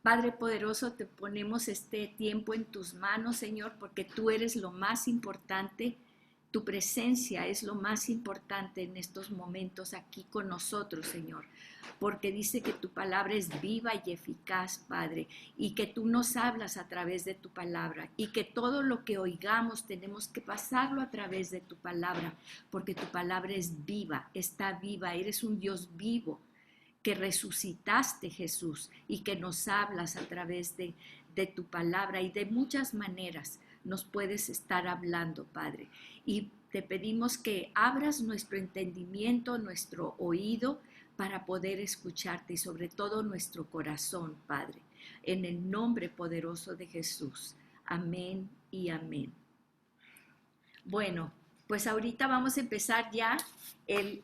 Padre poderoso, te ponemos este tiempo en tus manos, Señor, porque tú eres lo más importante. Tu presencia es lo más importante en estos momentos aquí con nosotros, Señor, porque dice que tu palabra es viva y eficaz, Padre, y que tú nos hablas a través de tu palabra, y que todo lo que oigamos tenemos que pasarlo a través de tu palabra, porque tu palabra es viva, está viva, eres un Dios vivo que resucitaste, Jesús, y que nos hablas a través de tu palabra, y de muchas maneras nos puedes estar hablando, Padre. Y te pedimos que abras nuestro entendimiento, nuestro oído, para poder escucharte, y sobre todo nuestro corazón, Padre. En el nombre poderoso de Jesús. Amén y amén. Bueno, pues ahorita vamos a empezar ya el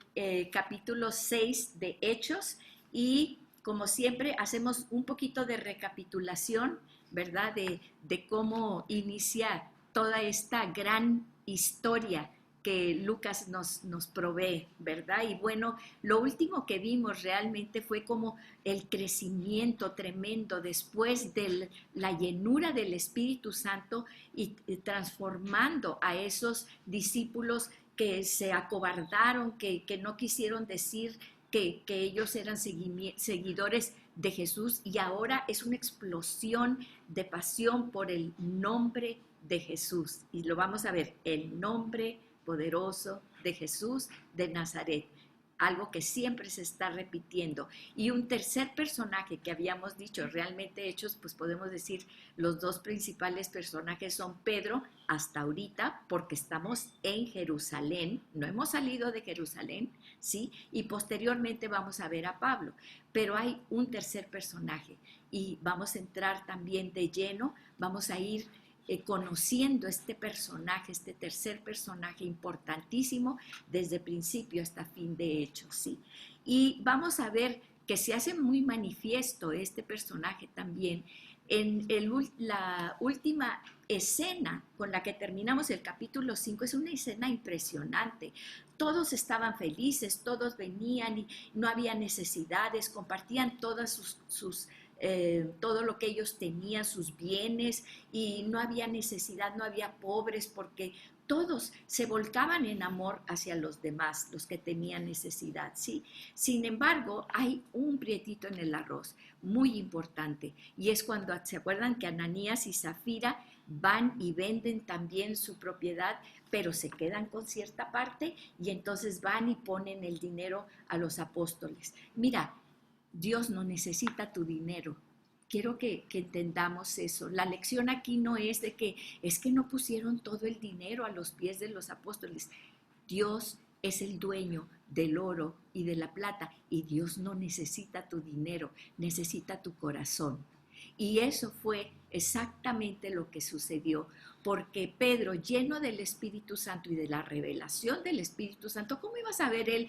capítulo 6 de Hechos, y como siempre hacemos un poquito de recapitulación, ¿verdad? De cómo inicia toda esta gran historia que Lucas nos provee, ¿verdad? Y bueno, lo último que vimos realmente fue como el crecimiento tremendo después de la llenura del Espíritu Santo, y transformando a esos discípulos que se acobardaron, que no quisieron decir que ellos eran seguidores de Jesús, y ahora es una explosión de pasión por el nombre de Jesús. Y lo vamos a ver, el nombre poderoso de Jesús de Nazaret, algo que siempre se está repitiendo. Y un tercer personaje que habíamos dicho, realmente Hechos, pues podemos decir, los dos principales personajes son Pedro, hasta ahorita, porque estamos en Jerusalén, no hemos salido de Jerusalén, ¿sí? Y posteriormente vamos a ver a Pablo, pero hay un tercer personaje, y vamos a entrar también de lleno, vamos a ir conociendo este personaje, este tercer personaje importantísimo desde principio hasta fin de Hechos, ¿sí? Y vamos a ver que se hace muy manifiesto este personaje también en la última escena con la que terminamos el capítulo 5. Es una escena impresionante. Todos estaban felices, todos venían y no había necesidades, compartían todas todo lo que ellos tenían, sus bienes, y no había necesidad, no había pobres, porque todos se volcaban en amor hacia los demás, los que tenían necesidad, ¿sí? Sin embargo, hay un prietito en el arroz muy importante, y es cuando se acuerdan que Ananías y Zafira van y venden también su propiedad, pero se quedan con cierta parte, y entonces van y ponen el dinero a los apóstoles. Mira, Dios no necesita tu dinero. Quiero que entendamos eso. La lección aquí no es de que es que no pusieron todo el dinero a los pies de los apóstoles. Dios es el dueño del oro y de la plata, y Dios no necesita tu dinero, necesita tu corazón. Y eso fue exactamente lo que sucedió, porque Pedro, lleno del Espíritu Santo y de la revelación del Espíritu Santo, ¿cómo iba a saber él?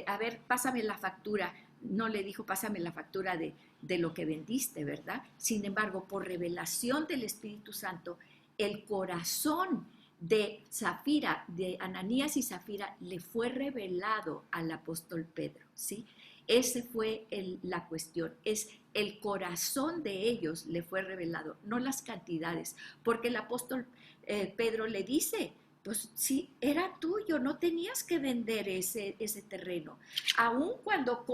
A ver, pásame la factura. No le dijo, pásame la factura de lo que vendiste, ¿verdad? Sin embargo, por revelación del Espíritu Santo, el corazón de Zafira, de Ananías y Zafira, le fue revelado al apóstol Pedro, ¿sí? Esa fue la cuestión, es el corazón de ellos le fue revelado, no las cantidades, porque el apóstol Pedro le dice, pues sí, era tuyo, no tenías que vender ese terreno. Aun cuando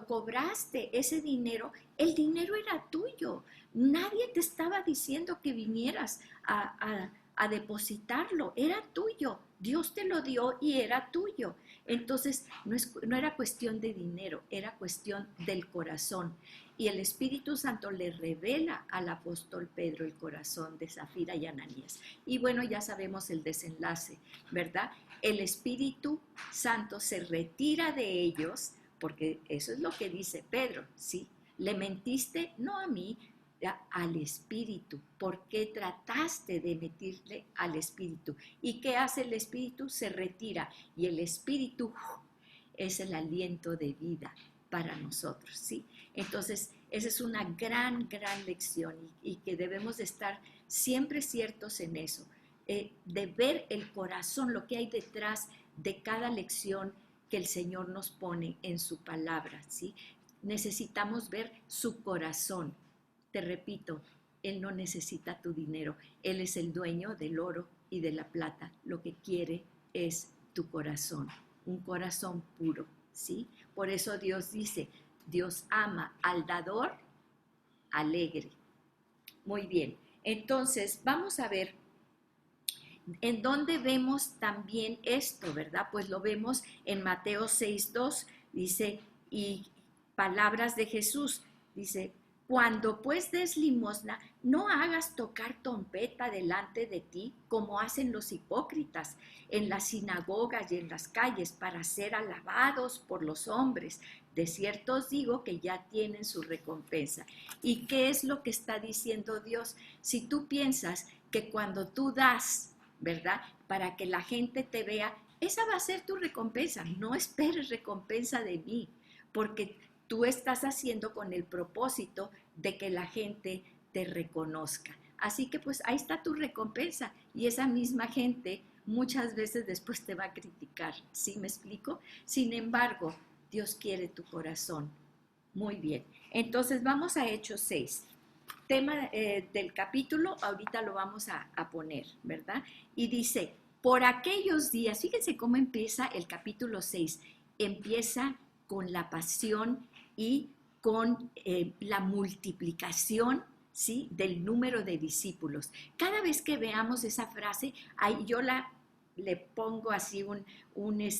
cobraste ese dinero, el dinero era tuyo. Nadie te estaba diciendo que vinieras a depositarlo, era tuyo. Dios te lo dio y era tuyo. Entonces, no era cuestión de dinero, era cuestión del corazón. Y el Espíritu Santo le revela al apóstol Pedro el corazón de Zafira y Ananías. Y bueno, ya sabemos el desenlace, ¿verdad? El Espíritu Santo se retira de ellos, porque eso es lo que dice Pedro, ¿sí? Le mentiste no a mí, al Espíritu. ¿Por qué trataste de mentirle al Espíritu? ¿Y qué hace el Espíritu? Se retira, y el Espíritu es el aliento de vida para nosotros, ¿sí? Entonces, esa es una gran, gran lección, y que debemos de estar siempre ciertos en eso, de ver el corazón, lo que hay detrás de cada lección que el Señor nos pone en su palabra, ¿sí? necesitamos ver su corazón. Te repito, Él no necesita tu dinero. Él es el dueño del oro y de la plata. Lo que quiere es tu corazón, un corazón puro, ¿sí? Por eso Dios dice, Dios ama al dador alegre. Muy bien, entonces vamos a ver en dónde vemos también esto, ¿verdad? Pues lo vemos en Mateo 6:2, dice, y palabras de Jesús, dice, cuando pues des limosna, no hagas tocar trompeta delante de ti como hacen los hipócritas en las sinagogas y en las calles para ser alabados por los hombres. De cierto os digo que ya tienen su recompensa. ¿Y qué es lo que está diciendo Dios? Si tú piensas que cuando tú das, ¿verdad? Para que la gente te vea, esa va a ser tu recompensa. No esperes recompensa de mí, porque tú estás haciendo con el propósito de que la gente te reconozca. Así que pues ahí está tu recompensa y esa misma gente muchas veces después te va a criticar. ¿Sí me explico? Sin embargo, Dios quiere tu corazón. Muy bien. Entonces vamos a Hechos 6. Tema del capítulo, ahorita lo vamos a poner, ¿verdad? Y dice, por aquellos días, fíjense cómo empieza el capítulo 6, empieza con la pasión y con la multiplicación, ¿sí? Del número de discípulos. Cada vez que veamos esa frase, ahí yo le pongo así un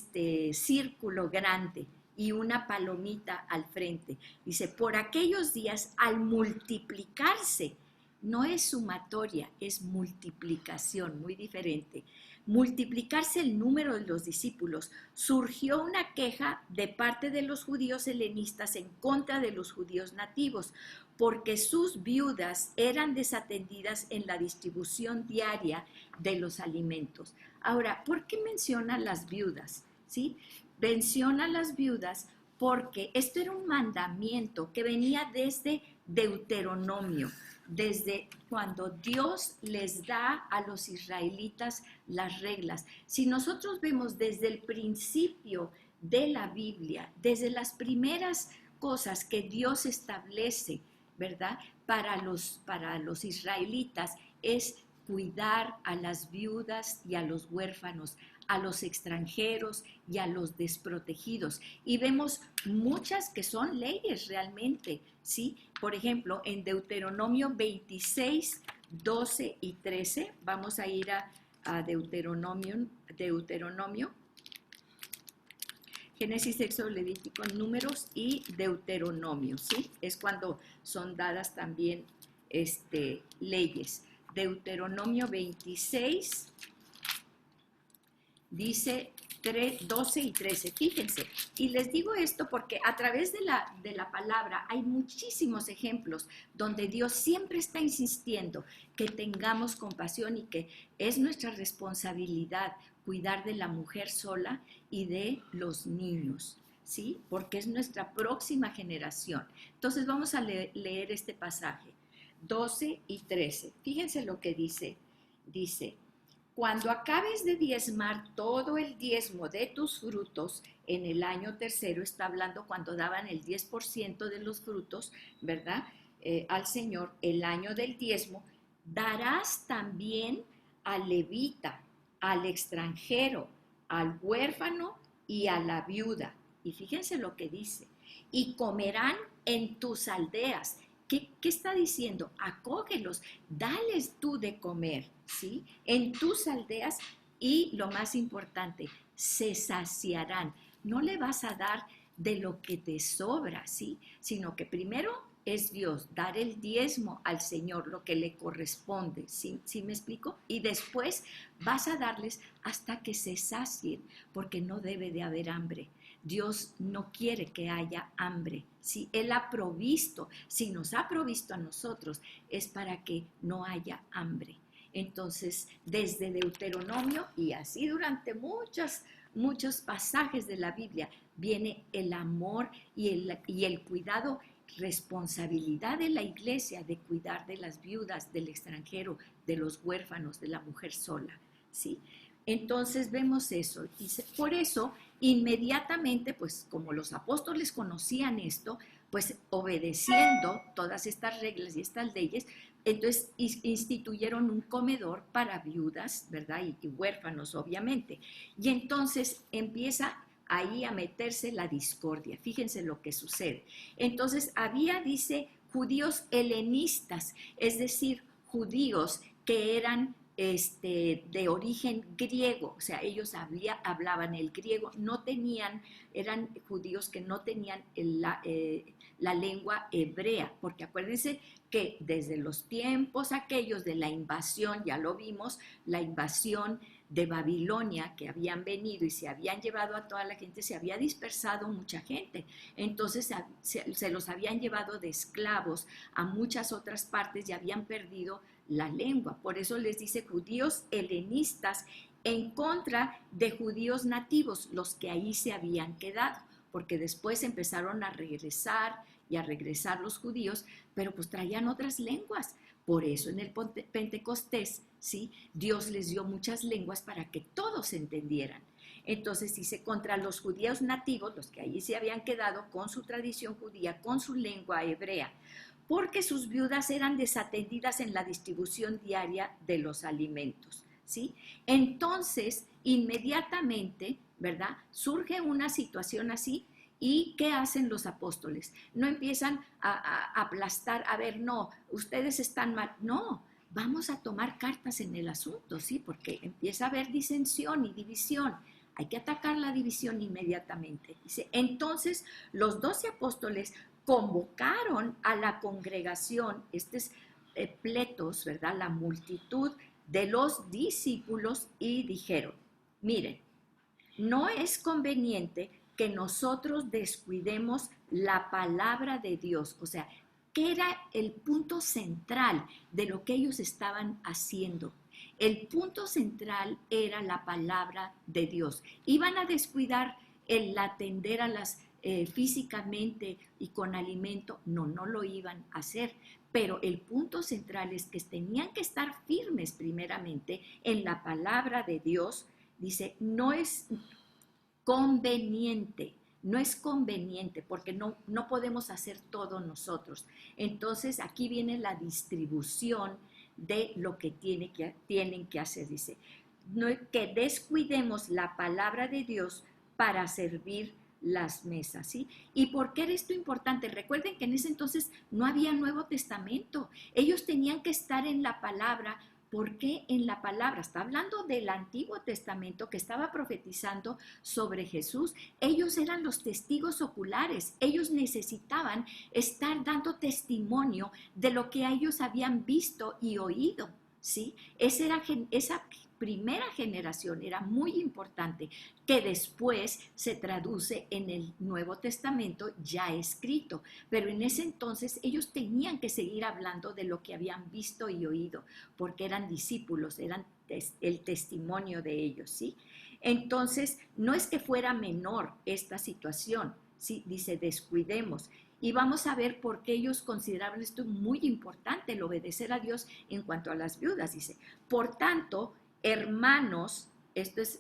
círculo grande y una palomita al frente. Dice, por aquellos días, al multiplicarse, no es sumatoria, es multiplicación, muy diferente. Multiplicarse el número de los discípulos, surgió una queja de parte de los judíos helenistas en contra de los judíos nativos, porque sus viudas eran desatendidas en la distribución diaria de los alimentos. Ahora, ¿por qué menciona las viudas? ¿Sí? Menciona las viudas porque esto era un mandamiento que venía desde Deuteronomio, desde cuando Dios les da a los israelitas las reglas. Si nosotros vemos desde el principio de la Biblia, desde las primeras cosas que Dios establece, ¿verdad? Para los israelitas es cuidar a las viudas y a los huérfanos, a los extranjeros y a los desprotegidos. Y vemos muchas que son leyes realmente, ¿sí? Por ejemplo, en Deuteronomio 26, 12 y 13, vamos a ir a Deuteronomio, Génesis, Éxodo, Levítico, Números y Deuteronomio, ¿sí? Es cuando son dadas también leyes. Deuteronomio 26 dice 12 y 13, fíjense, y les digo esto porque a través de la palabra hay muchísimos ejemplos donde Dios siempre está insistiendo que tengamos compasión y que es nuestra responsabilidad cuidar de la mujer sola y de los niños, ¿sí? Porque es nuestra próxima generación. Entonces vamos a leer este pasaje, 12 y 13, fíjense lo que dice, cuando acabes de diezmar todo el diezmo de tus frutos en el año tercero, está hablando cuando daban el 10% de los frutos, ¿verdad? Al Señor, el año del diezmo, darás también al levita, al extranjero, al huérfano y a la viuda. Y fíjense lo que dice, y comerán en tus aldeas. ¿Qué está diciendo? Acógelos, dales tú de comer, ¿sí? En tus aldeas y lo más importante, se saciarán. No le vas a dar de lo que te sobra, ¿sí? Sino que primero es Dios, dar el diezmo al Señor, lo que le corresponde, ¿sí? ¿Sí me explico? Y después vas a darles hasta que se sacien, porque no debe de haber hambre. Dios no quiere que haya hambre. Si Él ha provisto, si nos ha provisto a nosotros, es para que no haya hambre. Entonces, desde Deuteronomio y así durante muchos pasajes de la Biblia, viene el amor y el cuidado, responsabilidad de la iglesia de cuidar de las viudas, del extranjero, de los huérfanos, de la mujer sola, ¿sí? Entonces vemos eso. Y por eso, inmediatamente, pues como los apóstoles conocían esto, pues obedeciendo todas estas reglas y estas leyes, entonces instituyeron un comedor para viudas, ¿verdad? Y huérfanos, obviamente. Y entonces empieza ahí a meterse la discordia. Fíjense lo que sucede. Entonces había, dice, judíos helenistas, es decir, judíos que eran de origen griego, o sea, ellos hablaban el griego, no tenían, eran judíos que no tenían la lengua hebrea, porque acuérdense que desde los tiempos aquellos de la invasión, ya lo vimos, la invasión de Babilonia, que habían venido y se habían llevado a toda la gente, se había dispersado mucha gente, entonces se los habían llevado de esclavos a muchas otras partes y habían perdido la lengua. Por eso les dice judíos helenistas en contra de judíos nativos, los que ahí se habían quedado, porque después empezaron a regresar y a regresar los judíos, pero pues traían otras lenguas. Por eso en el Pentecostés, ¿sí? Dios les dio muchas lenguas para que todos entendieran. Entonces dice, contra los judíos nativos, los que allí se habían quedado con su tradición judía, con su lengua hebrea, porque sus viudas eran desatendidas en la distribución diaria de los alimentos, ¿sí? Entonces, inmediatamente, ¿verdad? Surge una situación así. ¿Y qué hacen los apóstoles? No empiezan a aplastar, a ver, no, ustedes están mal. No, vamos a tomar cartas en el asunto, ¿sí? Porque empieza a haber disensión y división. Hay que atacar la división inmediatamente. Dice, entonces los 12 apóstoles convocaron a la congregación, pletos, ¿verdad? La multitud de los discípulos y dijeron, miren, no es conveniente que nosotros descuidemos la palabra de Dios, o sea, ¿qué era el punto central de lo que ellos estaban haciendo? El punto central era la palabra de Dios. Iban a descuidar el atender a las físicamente y con alimento, no lo iban a hacer. Pero el punto central es que tenían que estar firmes primeramente en la palabra de Dios. Dice, no es conveniente, no es conveniente porque no podemos hacer todo nosotros. Entonces aquí viene la distribución de lo que tienen que hacer. Dice, no, que descuidemos la palabra de Dios para servir las mesas, ¿sí? ¿Y por qué era esto importante? Recuerden que en ese entonces no había Nuevo Testamento. Ellos tenían que estar en la palabra. ¿Por qué en la palabra? Está hablando del Antiguo Testamento que estaba profetizando sobre Jesús. Ellos eran los testigos oculares. Ellos necesitaban estar dando testimonio de lo que ellos habían visto y oído, ¿sí? Esa primera generación era muy importante, que después se traduce en el Nuevo Testamento ya escrito, pero en ese entonces ellos tenían que seguir hablando de lo que habían visto y oído, porque eran discípulos, eran el testimonio de ellos, ¿sí? Entonces, no es que fuera menor esta situación, ¿sí? Dice, descuidemos. Y vamos a ver por qué ellos consideraban esto muy importante, el obedecer a Dios en cuanto a las viudas. Dice, por tanto, hermanos,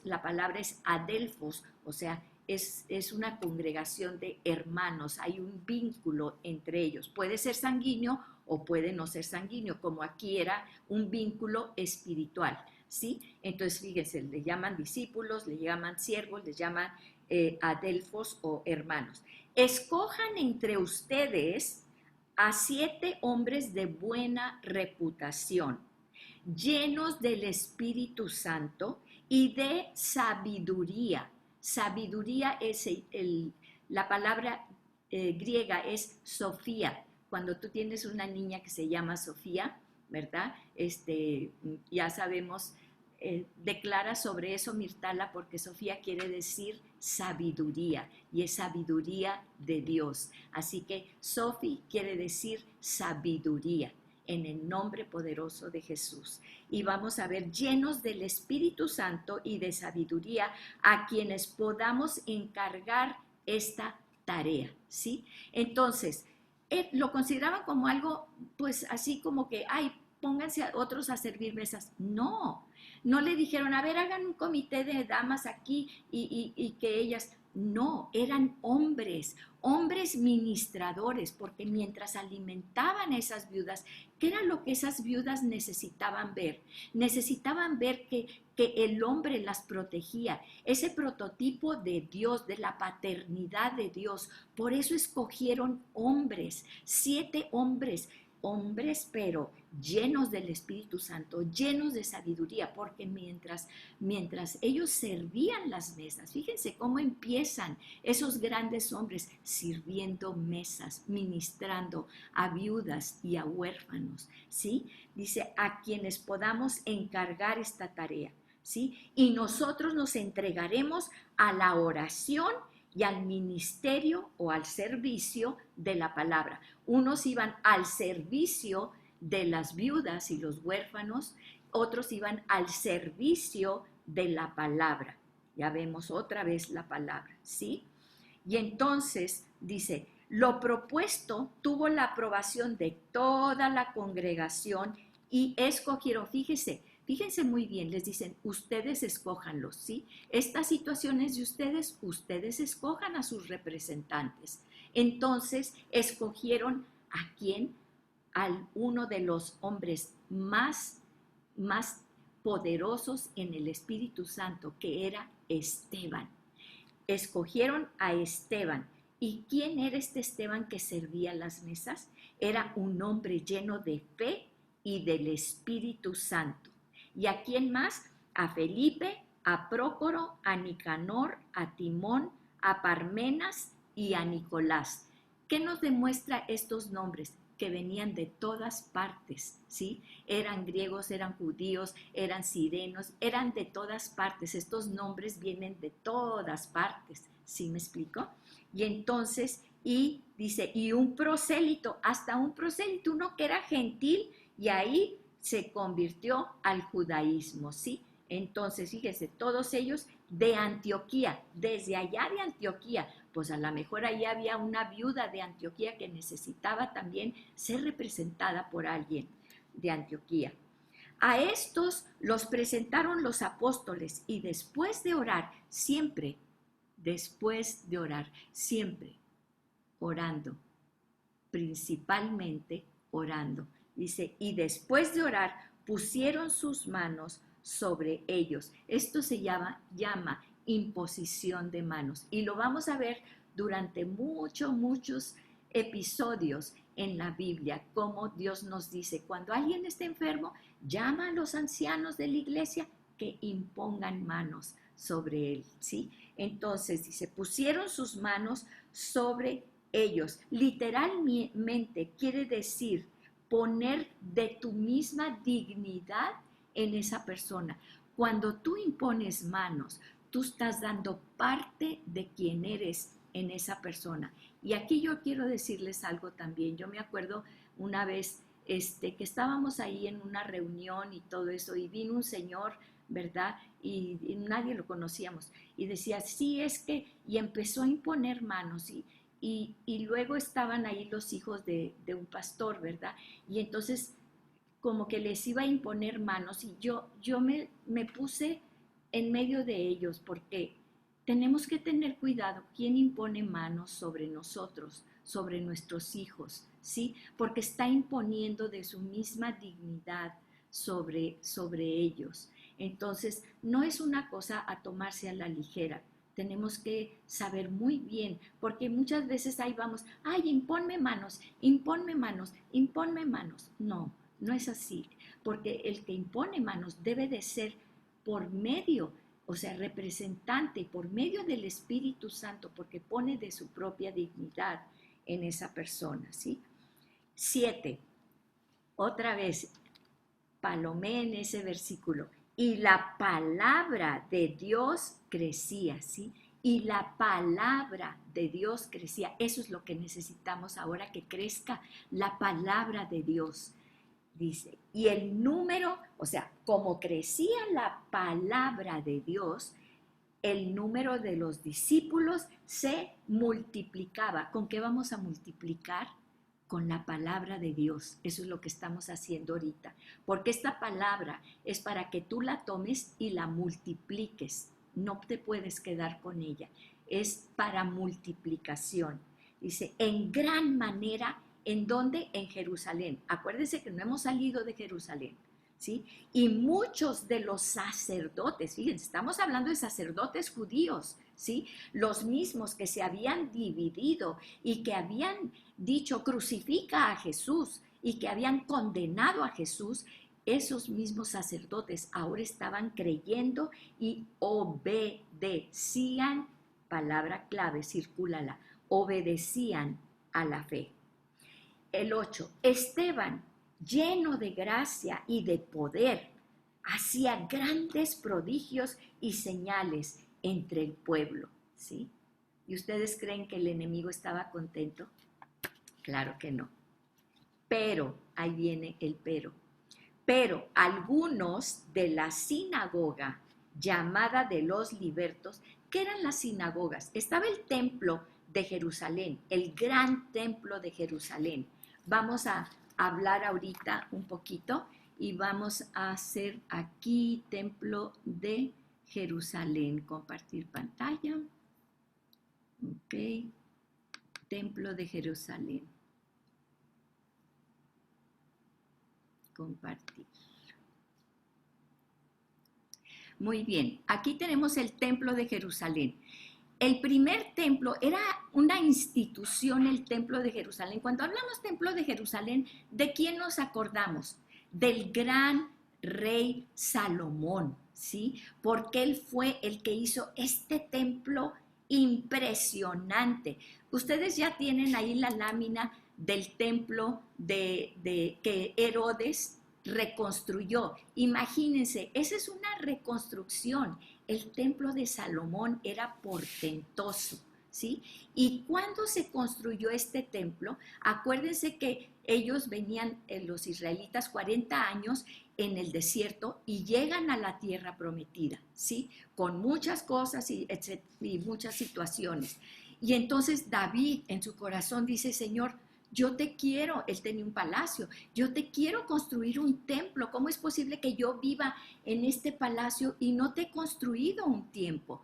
la palabra es adelfos, o sea, es una congregación de hermanos, hay un vínculo entre ellos. Puede ser sanguíneo o puede no ser sanguíneo, como aquí era un vínculo espiritual, ¿sí? Entonces, fíjense, le llaman discípulos, le llaman siervos, le llaman adelfos o hermanos. Escojan entre ustedes a 7 hombres de buena reputación, llenos del Espíritu Santo y de sabiduría. Sabiduría es la palabra griega es Sofía. Cuando tú tienes una niña que se llama Sofía, ¿verdad? Ya sabemos, declara sobre eso Mirtala, porque Sofía quiere decir sabiduría y es sabiduría de Dios. Así que Sofi quiere decir sabiduría en el nombre poderoso de Jesús. Y vamos a ver, llenos del Espíritu Santo y de sabiduría, a quienes podamos encargar esta tarea, ¿sí? Entonces, lo consideraban como algo, pues así como que, ay, pónganse a otros a servir mesas. No le dijeron, a ver, hagan un comité de damas aquí y que ellas, No, eran hombres, hombres ministradores, porque mientras alimentaban a esas viudas, ¿qué era lo que esas viudas necesitaban ver? Necesitaban ver que el hombre las protegía, ese prototipo de Dios, de la paternidad de Dios. Por eso escogieron hombres, 7 hombres, hombres pero llenos del Espíritu Santo, llenos de sabiduría, porque mientras ellos servían las mesas, fíjense cómo empiezan esos grandes hombres sirviendo mesas, ministrando a viudas y a huérfanos, ¿sí? Dice, a quienes podamos encargar esta tarea, ¿sí? Y nosotros nos entregaremos a la oración y al ministerio o al servicio de la palabra. Unos iban al servicio de las viudas y los huérfanos, otros iban al servicio de la palabra. Ya vemos otra vez la palabra, ¿sí? Y entonces dice, lo propuesto tuvo la aprobación de toda la congregación y escogieron, fíjense muy bien, les dicen, ustedes escójanlos, ¿sí? Estas situaciones de ustedes escojan a sus representantes. Entonces, escogieron a quién, al uno de los hombres más poderosos en el Espíritu Santo, que era Esteban. Escogieron a Esteban. ¿Y quién era este Esteban que servía las mesas? Era un hombre lleno de fe y del Espíritu Santo. ¿Y a quién más? A Felipe, a Prócoro, a Nicanor, a Timón, a Parmenas y a Nicolás. ¿Qué nos demuestra estos nombres? Que venían de todas partes, ¿sí? Eran griegos, eran judíos, eran sirenos, eran de todas partes. Estos nombres vienen de todas partes, ¿sí me explico? Y entonces, y dice, y un prosélito, hasta un prosélito, uno que era gentil, y ahí se convirtió al judaísmo, ¿sí? Entonces, fíjese, todos ellos de Antioquía, desde allá de Antioquía, pues a lo mejor ahí había una viuda de Antioquía que necesitaba también ser representada por alguien de Antioquía. A estos los presentaron los apóstoles y después de orar, siempre orando, principalmente orando. Dice, y después de orar, pusieron sus manos sobre ellos. Esto se llama imposición de manos. Y lo vamos a ver durante muchos episodios en la Biblia, como Dios nos dice, cuando alguien está enfermo, llama a los ancianos de la iglesia que impongan manos sobre él, ¿sí? Entonces dice, pusieron sus manos sobre ellos. Literalmente quiere decir poner de tu misma dignidad en esa persona. Cuando tú impones manos, tú estás dando parte de quien eres en esa persona. Y aquí yo quiero decirles algo también. Yo me acuerdo una vez que estábamos ahí en una reunión y todo eso, y vino un señor, ¿verdad? Y nadie lo conocíamos. Y decía, sí, es que, y empezó a imponer manos, y luego estaban ahí los hijos de un pastor, ¿verdad? Y entonces como que les iba a imponer manos y yo me puse en medio de ellos porque tenemos que tener cuidado quién impone manos sobre nosotros, sobre nuestros hijos, ¿sí? Porque está imponiendo de su misma dignidad sobre ellos. Entonces, no es una cosa a tomarse a la ligera. Tenemos que saber muy bien, porque muchas veces ahí vamos, ay, imponme manos, imponme manos, imponme manos. No, no es así, porque el que impone manos debe de ser por medio, o sea, representante, por medio del Espíritu Santo, porque pone de su propia dignidad en esa persona, ¿sí? 7. Otra vez, palomé en ese versículo. Y la palabra de Dios crecía, ¿sí? Y la palabra de Dios crecía. Eso es lo que necesitamos ahora, que crezca la palabra de Dios. Dice, y el número, o sea, como crecía la palabra de Dios, el número de los discípulos se multiplicaba. ¿Con qué vamos a multiplicar? Con la palabra de Dios. Eso es lo que estamos haciendo ahorita. Porque esta palabra es para que tú la tomes y la multipliques. No te puedes quedar con ella. es para multiplicación. Dice, en gran manera, ¿en dónde? En Jerusalén. Acuérdense que no hemos salido de Jerusalén, ¿sí? Y muchos de los sacerdotes, fíjense, estamos hablando de sacerdotes judíos, ¿sí? Los mismos que se habían dividido y que habían dicho, crucifica a Jesús, y que habían condenado a Jesús, esos mismos sacerdotes ahora estaban creyendo y obedecían, palabra clave, circúlala, obedecían a la fe. El 8, Esteban, lleno de gracia y de poder, hacía grandes prodigios y señales entre el pueblo, ¿sí? ¿Y ustedes creen que el enemigo estaba contento? Claro que no. Pero, ahí viene el pero algunos de la sinagoga llamada de los libertos, ¿qué eran las sinagogas? Estaba el templo de Jerusalén, el gran templo de Jerusalén. Vamos a hablar ahorita un poquito y vamos a hacer aquí templo de Jerusalén. Compartir pantalla. Ok. Templo de Jerusalén. Compartir. Muy bien, aquí tenemos el templo de Jerusalén. El primer templo era una institución, el templo de Jerusalén. Cuando hablamos templo de Jerusalén, ¿de quién nos acordamos? Del gran rey Salomón, ¿sí? Porque él fue el que hizo este templo impresionante. Ustedes ya tienen ahí la lámina del templo que Herodes reconstruyó. Imagínense, esa es una reconstrucción. El templo de Salomón era portentoso, ¿sí? Y cuando se construyó este templo, acuérdense que ellos venían, los israelitas, 40 años en el desierto y llegan a la tierra prometida, ¿sí? Con muchas cosas y muchas situaciones. Y entonces David en su corazón dice, Señor, yo te quiero, él tenía un palacio, yo te quiero construir un templo. ¿Cómo es posible que yo viva en este palacio y no te he construido un templo?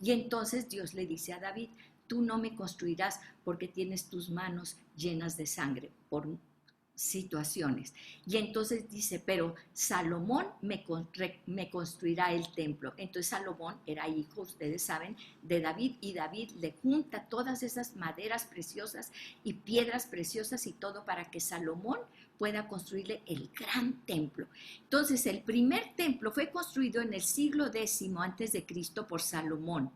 Y entonces Dios le dice a David, tú no me construirás porque tienes tus manos llenas de sangre por situaciones. Y entonces dice, pero Salomón me construirá el templo. Entonces Salomón era hijo, ustedes saben, de David, y David le junta todas esas maderas preciosas y piedras preciosas y todo para que Salomón pueda construirle el gran templo. Entonces el primer templo fue construido en el siglo X antes de Cristo por Salomón,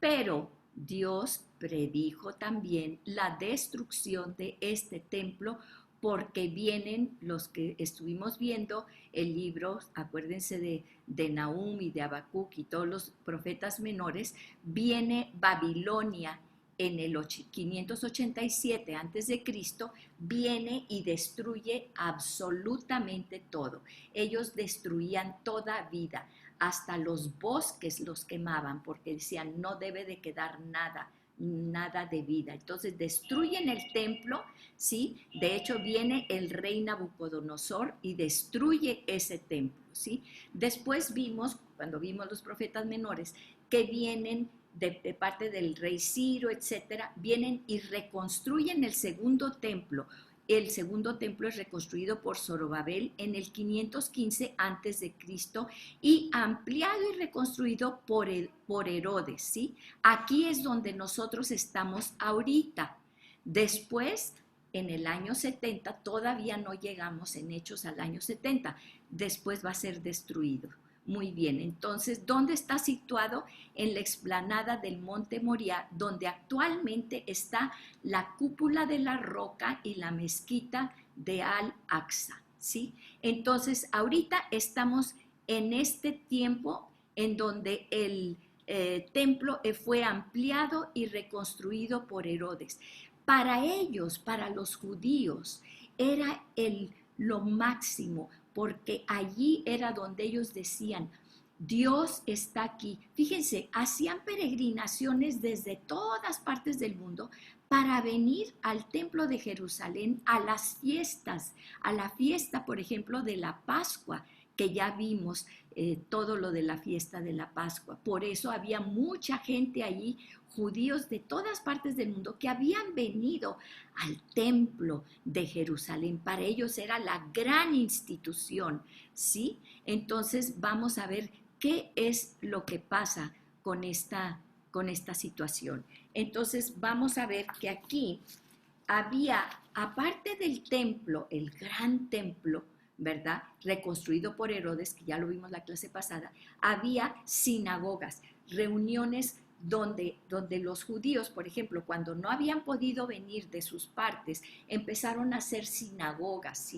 pero Dios predijo también la destrucción de este templo porque vienen los que estuvimos viendo el libro, acuérdense de Nahum y de Habacuc y todos los profetas menores, viene Babilonia en el 587 a.C., viene y destruye absolutamente todo. Ellos destruían toda vida, hasta los bosques los quemaban porque decían no debe de quedar nada de vida. Entonces destruyen el templo, ¿sí? De hecho viene el rey Nabucodonosor y destruye ese templo, ¿sí? Después vimos, cuando vimos los profetas menores, que vienen de parte del rey Ciro, etcétera, vienen y reconstruyen el segundo templo. El segundo templo es reconstruido por Zorobabel en el 515 a.C. y ampliado y reconstruido por Herodes, ¿sí? Aquí es donde nosotros estamos ahorita. Después, en el año 70, todavía no llegamos en Hechos al año 70, después va a ser destruido. Muy bien, entonces, ¿dónde está situado? En la explanada del Monte Moriah, donde actualmente está la cúpula de la roca y la mezquita de Al-Aqsa, ¿sí? Entonces, ahorita estamos en este tiempo en donde el templo fue ampliado y reconstruido por Herodes. Para ellos, para los judíos, era lo máximo, porque allí era donde ellos decían, Dios está aquí. Fíjense, hacían peregrinaciones desde todas partes del mundo para venir al templo de Jerusalén a las fiestas, a la fiesta, por ejemplo, de la Pascua, que ya vimos todo lo de la fiesta de la Pascua. Por eso había mucha gente allí, judíos de todas partes del mundo, que habían venido al templo de Jerusalén. Para ellos era la gran institución, ¿sí? Entonces vamos a ver qué es lo que pasa con esta situación. Entonces vamos a ver que aquí había, aparte del templo, el gran templo, ¿verdad? Reconstruido por Herodes, que ya lo vimos la clase pasada, había sinagogas, reuniones donde los judíos, por ejemplo, cuando no habían podido venir de sus partes, empezaron a hacer sinagogas,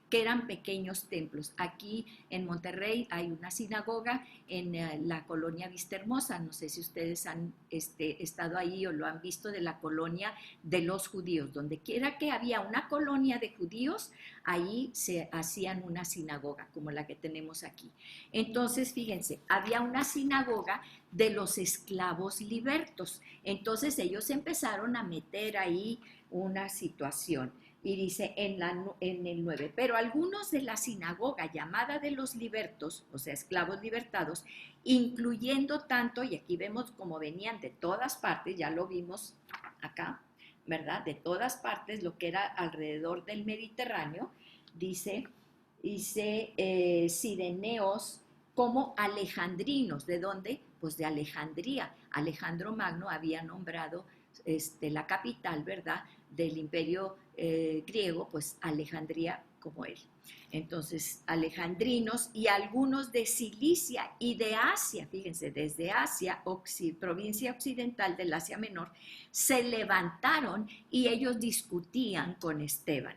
que eran pequeños templos. Aquí en Monterrey hay una sinagoga en la colonia Vistahermosa. No sé si ustedes han estado ahí o lo han visto, de la colonia de los judíos. Donde quiera que había una colonia de judíos, ahí se hacían una sinagoga, como la que tenemos aquí. Entonces, fíjense, había una sinagoga de los esclavos libertos. Entonces ellos empezaron a meter ahí una situación. Y dice en el 9, pero algunos de la sinagoga llamada de los libertos, o sea, esclavos libertados, incluyendo tanto, y aquí vemos como venían de todas partes, ya lo vimos acá, ¿verdad? De todas partes, lo que era alrededor del Mediterráneo, dice sireneos como alejandrinos. ¿De dónde? Pues de Alejandría. Alejandro Magno había nombrado la capital, ¿verdad?, del imperio griego, pues Alejandría como él. Entonces, alejandrinos y algunos de Cilicia y de Asia, fíjense, desde Asia, provincia occidental del Asia Menor, se levantaron y ellos discutían con Esteban,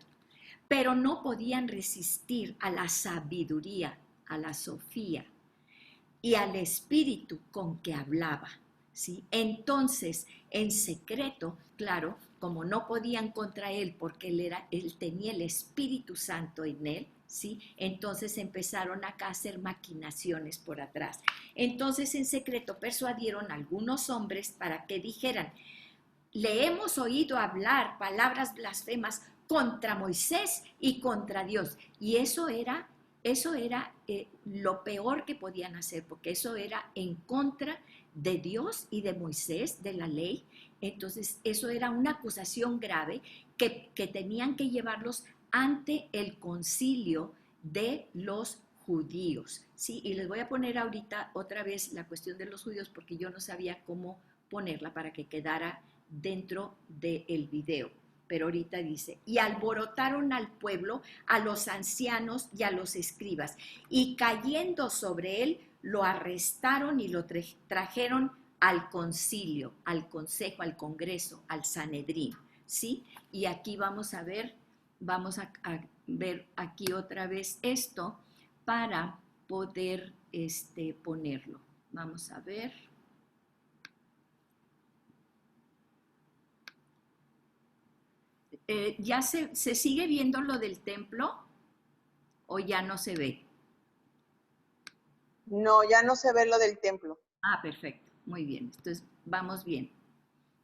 pero no podían resistir a la sabiduría, a la sofía y al espíritu con que hablaba, ¿sí? Entonces, en secreto, claro, como no podían contra él porque él tenía el Espíritu Santo en él, ¿sí? Entonces empezaron acá a hacer maquinaciones por atrás. Entonces, en secreto persuadieron a algunos hombres para que dijeran: le hemos oído hablar palabras blasfemas contra Moisés y contra Dios. Y eso era lo peor que podían hacer, porque eso era en contra de Dios y de Moisés, de la ley. Entonces, eso era una acusación grave que tenían que llevarlos ante el concilio de los judíos, ¿sí? Y les voy a poner ahorita otra vez la cuestión de los judíos, porque yo no sabía cómo ponerla para que quedara dentro del video. Pero ahorita dice: y alborotaron al pueblo, a los ancianos y a los escribas, y cayendo sobre él, lo arrestaron y lo trajeron al concilio, al consejo, al congreso, al Sanedrín, ¿sí? Y aquí vamos a ver aquí otra vez esto para poder ponerlo. Vamos a ver. ¿Ya se sigue viendo lo del templo o ya no se ve? No, ya no se ve lo del templo. Ah, perfecto, muy bien. Entonces, vamos bien.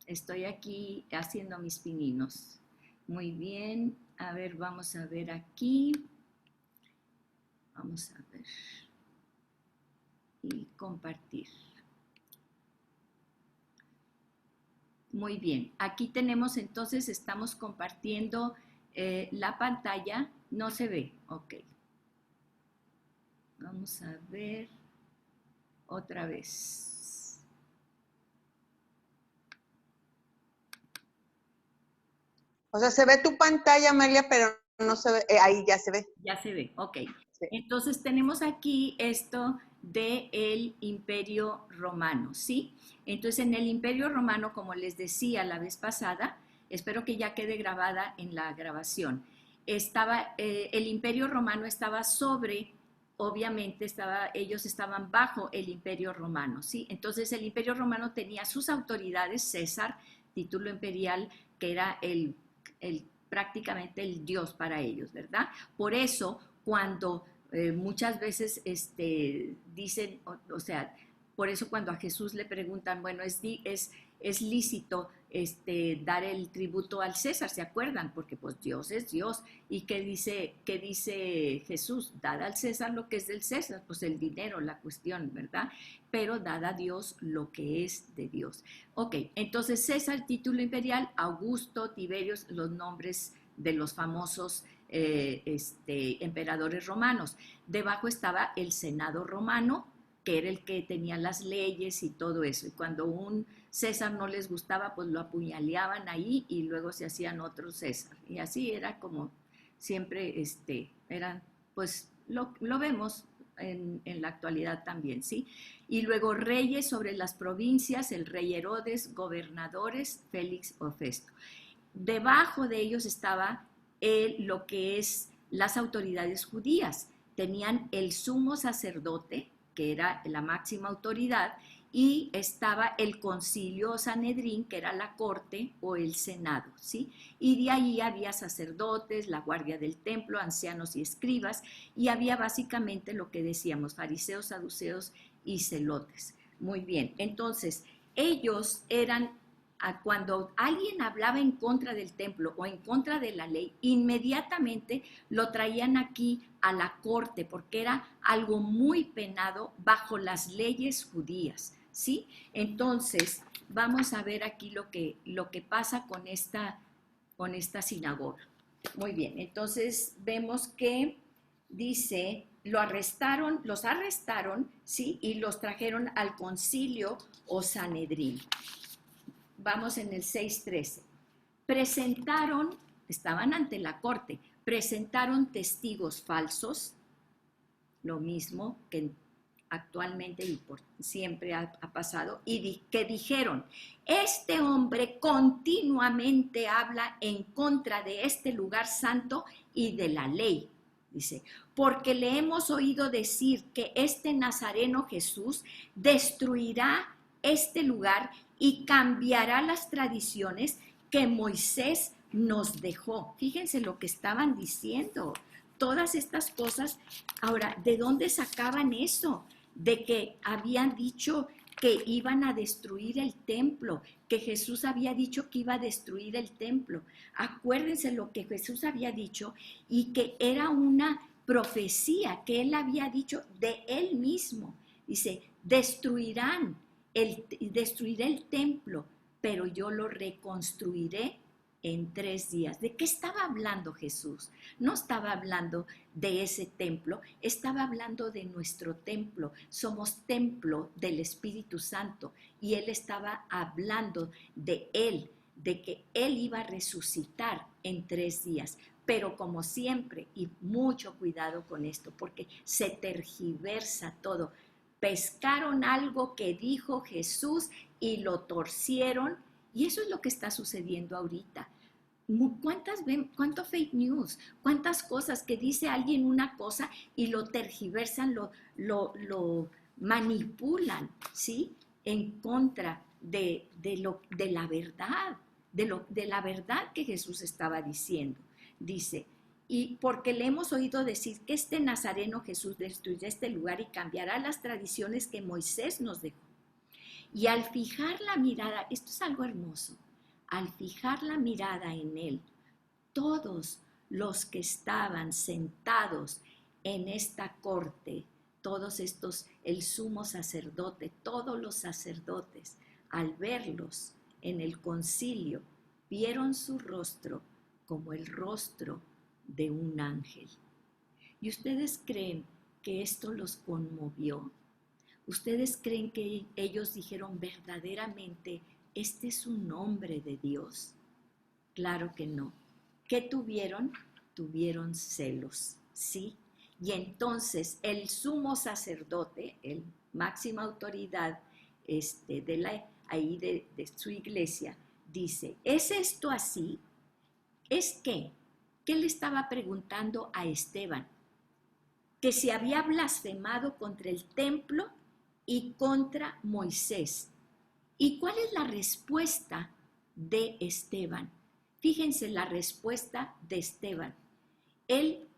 Estoy aquí haciendo mis pininos. Muy bien. A ver, vamos a ver aquí. Vamos a ver. Y compartir. Muy bien. Aquí tenemos, entonces, estamos compartiendo la pantalla. No se ve. Ok. Vamos a ver otra vez. O sea, se ve tu pantalla, Amelia, pero no se ve. Ahí ya se ve. Ya se ve, ok. Sí. Entonces tenemos aquí esto del Imperio Romano, ¿sí? Entonces en el Imperio Romano, como les decía la vez pasada, espero que ya quede grabada en la grabación, el Imperio Romano estaba sobre, obviamente ellos estaban bajo el Imperio Romano, ¿sí? Entonces el Imperio Romano tenía sus autoridades, César, título imperial, que era prácticamente el Dios para ellos, ¿verdad? Por eso, cuando muchas veces dicen, o sea, por eso cuando a Jesús le preguntan, bueno, es lícito dar el tributo al César, ¿se acuerdan? Porque pues Dios es Dios. ¿Y qué dice Jesús? Dad al César lo que es del César, pues el dinero, la cuestión, ¿verdad? Pero dad a Dios lo que es de Dios. Ok, entonces César, título imperial, Augusto, Tiberio, los nombres de los famosos emperadores romanos. Debajo estaba el Senado romano, que era el que tenía las leyes y todo eso. Y cuando un César no les gustaba, pues lo apuñaleaban ahí y luego se hacían otro César. Y así era como siempre, eran, pues lo vemos en la actualidad también, ¿sí? Y luego reyes sobre las provincias, el rey Herodes, gobernadores, Félix o Festo. Debajo de ellos estaba lo que es las autoridades judías. Tenían el sumo sacerdote, que era la máxima autoridad, y estaba el concilio Sanedrín, que era la corte o el senado, ¿sí? Y de ahí había sacerdotes, la guardia del templo, ancianos y escribas, y había básicamente lo que decíamos, fariseos, saduceos y celotes. Muy bien, entonces ellos eran, cuando alguien hablaba en contra del templo o en contra de la ley, inmediatamente lo traían aquí a la corte, porque era algo muy penado bajo las leyes judías, ¿sí? Entonces, vamos a ver aquí lo que pasa con esta sinagoga. Muy bien, entonces vemos que dice, los arrestaron, ¿sí? Y los trajeron al concilio o Sanedrín. Vamos en el 6:13. Estaban ante la corte, presentaron testigos falsos, lo mismo que actualmente y por siempre ha pasado, y que dijeron, este hombre continuamente habla en contra de este lugar santo y de la ley. Dice, porque le hemos oído decir que este Nazareno Jesús destruirá este lugar y cambiará las tradiciones que Moisés nos dejó. Fíjense lo que estaban diciendo. Todas estas cosas. Ahora, ¿de dónde sacaban eso? De que habían dicho que iban a destruir el templo, que Jesús había dicho que iba a destruir el templo. Acuérdense lo que Jesús había dicho y que era una profecía que él había dicho de él mismo. Dice, destruiré el templo, pero yo lo reconstruiré en 3 días. ¿De qué estaba hablando Jesús? No estaba hablando de ese templo, estaba hablando de nuestro templo. Somos templo del Espíritu Santo y él estaba hablando de él, de que él iba a resucitar en 3 días. Pero como siempre, y mucho cuidado con esto, porque se tergiversa todo. Pescaron algo que dijo Jesús y lo torcieron, y eso es lo que está sucediendo ahorita. ¿Cuánto fake news? ¿Cuántas cosas que dice alguien una cosa y lo tergiversan, lo manipulan, ¿sí? En contra de la verdad, de la verdad que Jesús estaba diciendo. Dice, y porque le hemos oído decir que este Nazareno Jesús destruirá este lugar y cambiará las tradiciones que Moisés nos dejó. Y al fijar la mirada, esto es algo hermoso, al fijar la mirada en él, todos los que estaban sentados en esta corte, todos estos, el sumo sacerdote, todos los sacerdotes, al verlos en el concilio, vieron su rostro como el rostro de un ángel. ¿Y ustedes creen que esto los conmovió? ¿Ustedes creen que ellos dijeron verdaderamente, este es un hombre de Dios? Claro que no. ¿Qué tuvieron? Tuvieron celos, ¿sí? Y entonces el sumo sacerdote, el máxima autoridad de su iglesia, dice, ¿es esto así? ¿Es qué? ¿Qué le estaba preguntando a Esteban? Que se había blasfemado contra el templo y contra Moisés. ¿Y cuál es la respuesta de Esteban? Fíjense la respuesta de Esteban. Él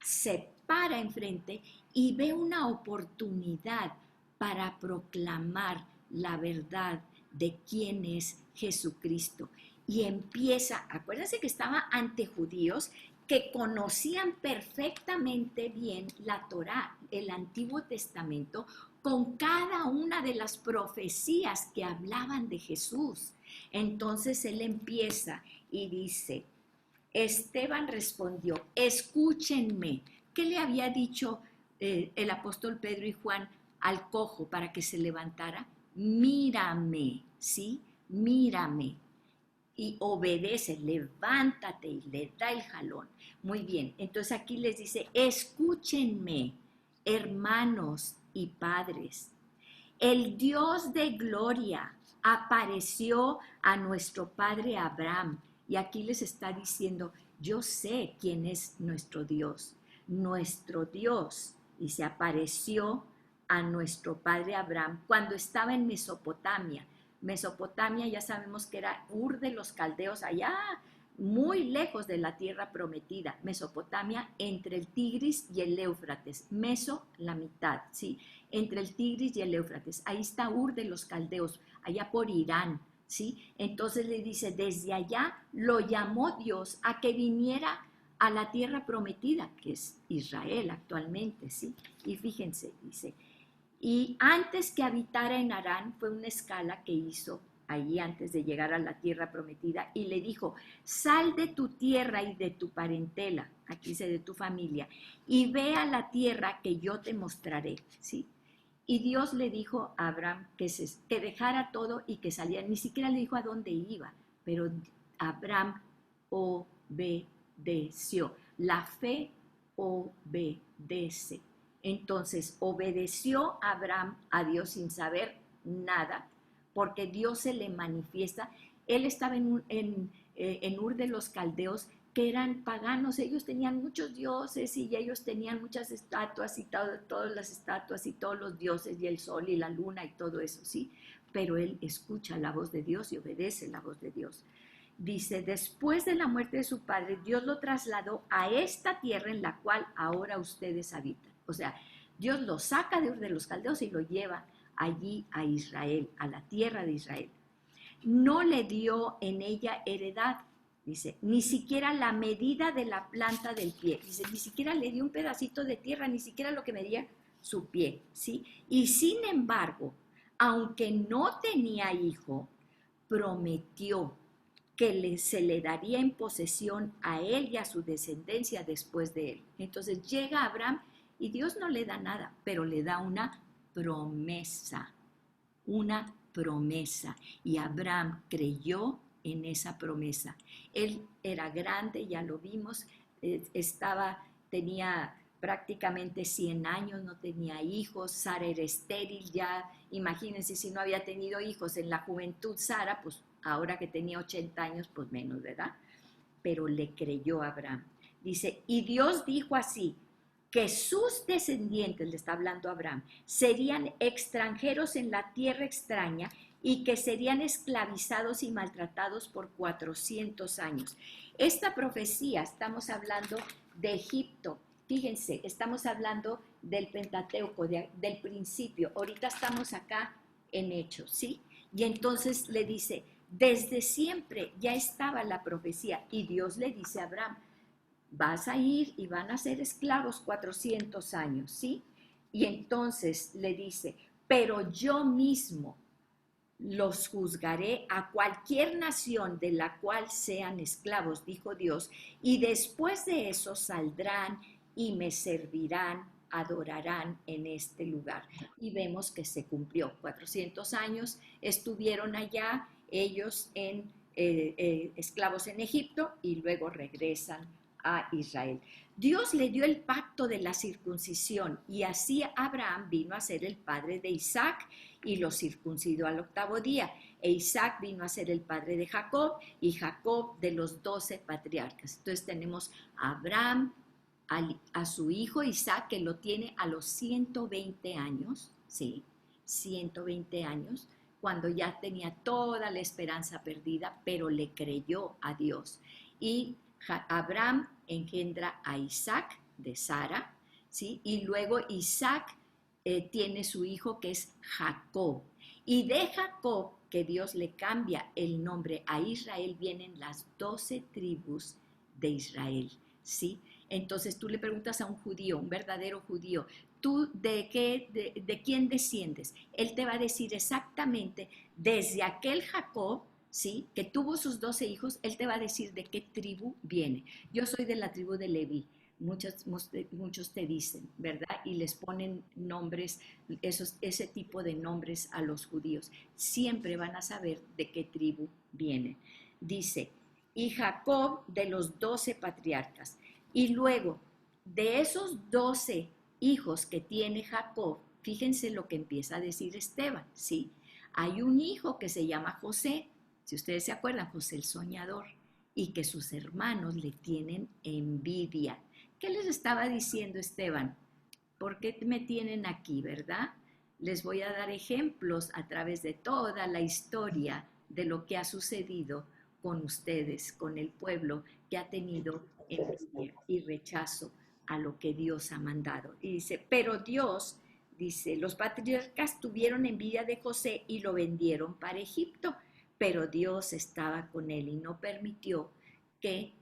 se para enfrente y ve una oportunidad para proclamar la verdad de quién es Jesucristo. Y empieza, acuérdense que estaba ante judíos que conocían perfectamente bien la Torá, el Antiguo Testamento, con cada una de las profecías que hablaban de Jesús. Entonces él empieza y dice, Esteban respondió, escúchenme. ¿Qué le había dicho el apóstol Pedro y Juan al cojo para que se levantara? Mírame, ¿sí? Mírame. Y obedece, levántate y le da el jalón. Muy bien, entonces aquí les dice, escúchenme, hermanos y padres. El Dios de gloria apareció a nuestro padre Abraham. Y aquí les está diciendo, yo sé quién es nuestro Dios. Nuestro Dios, y se apareció a nuestro padre Abraham cuando estaba en Mesopotamia. Mesopotamia ya sabemos que era Ur de los Caldeos, allá muy lejos de la tierra prometida. Mesopotamia entre el Tigris y el Éufrates. Meso, la mitad, ¿sí? Entre el Tigris y el Éufrates. Ahí está Ur de los Caldeos, allá por Irán, ¿sí? Entonces le dice, desde allá lo llamó Dios a que viniera a la tierra prometida, que es Israel actualmente, ¿sí? Y fíjense, dice, y antes que habitara en Harán, fue una escala que hizo allí antes de llegar a la tierra prometida, y le dijo, sal de tu tierra y de tu parentela, aquí dice de tu familia, y ve a la tierra que yo te mostraré, ¿sí? Y Dios le dijo a Abraham que dejara todo y que saliera, ni siquiera le dijo a dónde iba, pero Abraham obedeció. La fe obedece. Entonces obedeció Abraham a Dios sin saber nada, porque Dios se le manifiesta. Él estaba en Ur de los Caldeos, que eran paganos, ellos tenían muchos dioses y ellos tenían muchas estatuas y todas las estatuas y todos los dioses y el sol y la luna y todo eso, ¿sí? Pero él escucha la voz de Dios y obedece la voz de Dios. Dice, después de la muerte de su padre, Dios lo trasladó a esta tierra en la cual ahora ustedes habitan. O sea, Dios lo saca de Ur de los Caldeos y lo lleva allí a Israel, a la tierra de Israel. No le dio en ella heredad, dice, ni siquiera la medida de la planta del pie. Dice, ni siquiera le dio un pedacito de tierra, ni siquiera lo que medía su pie, ¿sí? Y sin embargo, aunque no tenía hijo, prometió que se le daría en posesión a él y a su descendencia después de él. Entonces llega Abraham y Dios no le da nada, pero le da una promesa, una promesa. Y Abraham creyó en esa promesa. Él era grande, ya lo vimos, tenía prácticamente 100 años, no tenía hijos, Sara era estéril ya, imagínense si no había tenido hijos en la juventud Sara, pues ahora que tenía 80 años, pues menos, ¿verdad? Pero le creyó a Abraham. Dice, y Dios dijo así, que sus descendientes, le está hablando a Abraham, serían extranjeros en la tierra extraña y que serían esclavizados y maltratados por 400 años. Esta profecía, estamos hablando de Egipto, fíjense, estamos hablando del Pentateuco, del principio, ahorita estamos acá en Hechos, ¿sí? Y entonces le dice, desde siempre ya estaba la profecía y Dios le dice a Abraham, vas a ir y van a ser esclavos 400 años, ¿sí? Y entonces le dice, pero yo mismo los juzgaré a cualquier nación de la cual sean esclavos, dijo Dios, y después de eso saldrán y me servirán, adorarán en este lugar. Y vemos que se cumplió. 400 años estuvieron allá ellos esclavos en Egipto y luego regresan a Israel. Dios le dio el pacto de la circuncisión y así Abraham vino a ser el padre de Isaac y lo circuncidó al 8º día. E Isaac vino a ser el padre de Jacob y Jacob de los 12 patriarcas. Entonces tenemos a Abraham, a su hijo Isaac, que lo tiene a los 120 años, ¿sí? 120 años, cuando ya tenía toda la esperanza perdida, pero le creyó a Dios. Y Abraham engendra a Isaac de Sara, ¿sí? Y luego Isaac tiene su hijo que es Jacob. Y de Jacob, que Dios le cambia el nombre a Israel, vienen las 12 tribus de Israel, ¿sí? Entonces tú le preguntas a un judío, un verdadero judío, ¿tú de quién desciendes? Él te va a decir exactamente, desde aquel Jacob, ¿sí? Que tuvo sus 12 hijos, él te va a decir de qué tribu viene. Yo soy de la tribu de Leví. Muchos te dicen, ¿verdad? Y les ponen nombres, ese tipo de nombres a los judíos. Siempre van a saber de qué tribu vienen. Dice, y Jacob de los 12 patriarcas. Y luego, de esos 12 hijos que tiene Jacob, fíjense lo que empieza a decir Esteban, ¿sí? Hay un hijo que se llama José, si ustedes se acuerdan, José el soñador, y que sus hermanos le tienen envidia. ¿Qué les estaba diciendo Esteban? ¿Por qué me tienen aquí, verdad? Les voy a dar ejemplos a través de toda la historia de lo que ha sucedido con ustedes, con el pueblo que ha tenido envidia y rechazo a lo que Dios ha mandado. Y dice, pero Dios, dice, los patriarcas tuvieron envidia de José y lo vendieron para Egipto, pero Dios estaba con él y no permitió que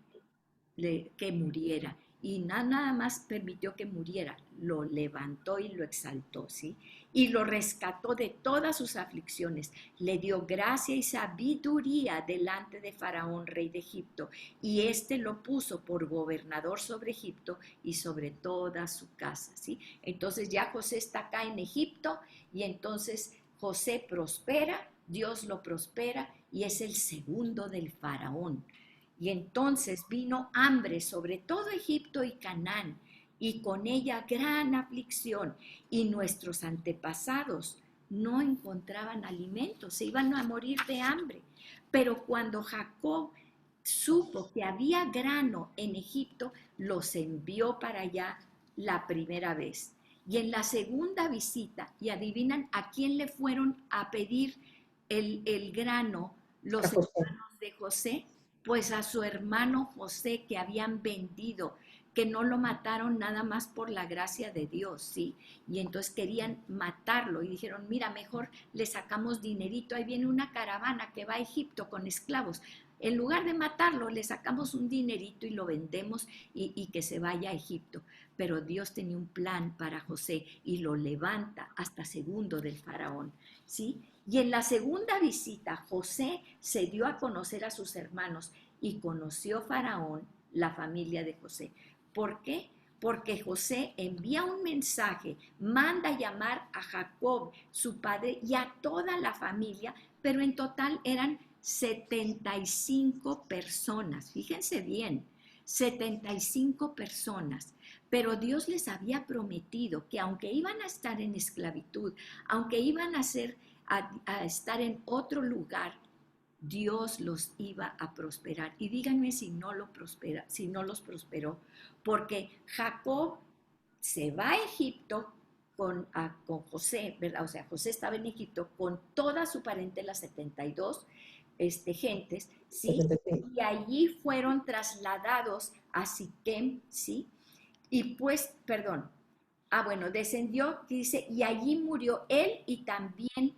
muriera. Y nada más permitió que muriera, lo levantó y lo exaltó, ¿sí? Y lo rescató de todas sus aflicciones, le dio gracia y sabiduría delante de Faraón, rey de Egipto, y éste lo puso por gobernador sobre Egipto y sobre toda su casa, ¿sí? Entonces ya José está acá en Egipto y entonces José prospera, Dios lo prospera y es el segundo del Faraón. Y entonces vino hambre sobre todo Egipto y Canaán, y con ella gran aflicción, y nuestros antepasados no encontraban alimento, se iban a morir de hambre. Pero cuando Jacob supo que había grano en Egipto, los envió para allá la primera vez. Y en la segunda visita, y adivinan a quién le fueron a pedir el grano los hermanos de José, pues a su hermano José que habían vendido, que no lo mataron nada más por la gracia de Dios, ¿sí? Y entonces querían matarlo y dijeron, mira, mejor le sacamos dinerito, ahí viene una caravana que va a Egipto con esclavos. En lugar de matarlo, le sacamos un dinerito y lo vendemos y que se vaya a Egipto. Pero Dios tenía un plan para José y lo levanta hasta segundo del faraón, ¿sí? Y en la segunda visita, José se dio a conocer a sus hermanos y conoció Faraón la familia de José. ¿Por qué? Porque José envía un mensaje, manda llamar a Jacob, su padre, y a toda la familia, pero en total eran 75 personas. Fíjense bien, 75 personas. Pero Dios les había prometido que aunque iban a estar en esclavitud, aunque iban a estar en otro lugar, Dios los iba a prosperar. Y díganme si no si no los prosperó, porque Jacob se va a Egipto con José, ¿verdad? O sea, José estaba en Egipto con toda su parentela, 72 gentes, ¿sí? Y allí fueron trasladados a Siquem, ¿sí? Y pues, perdón, bueno, descendió, dice, y allí murió él y también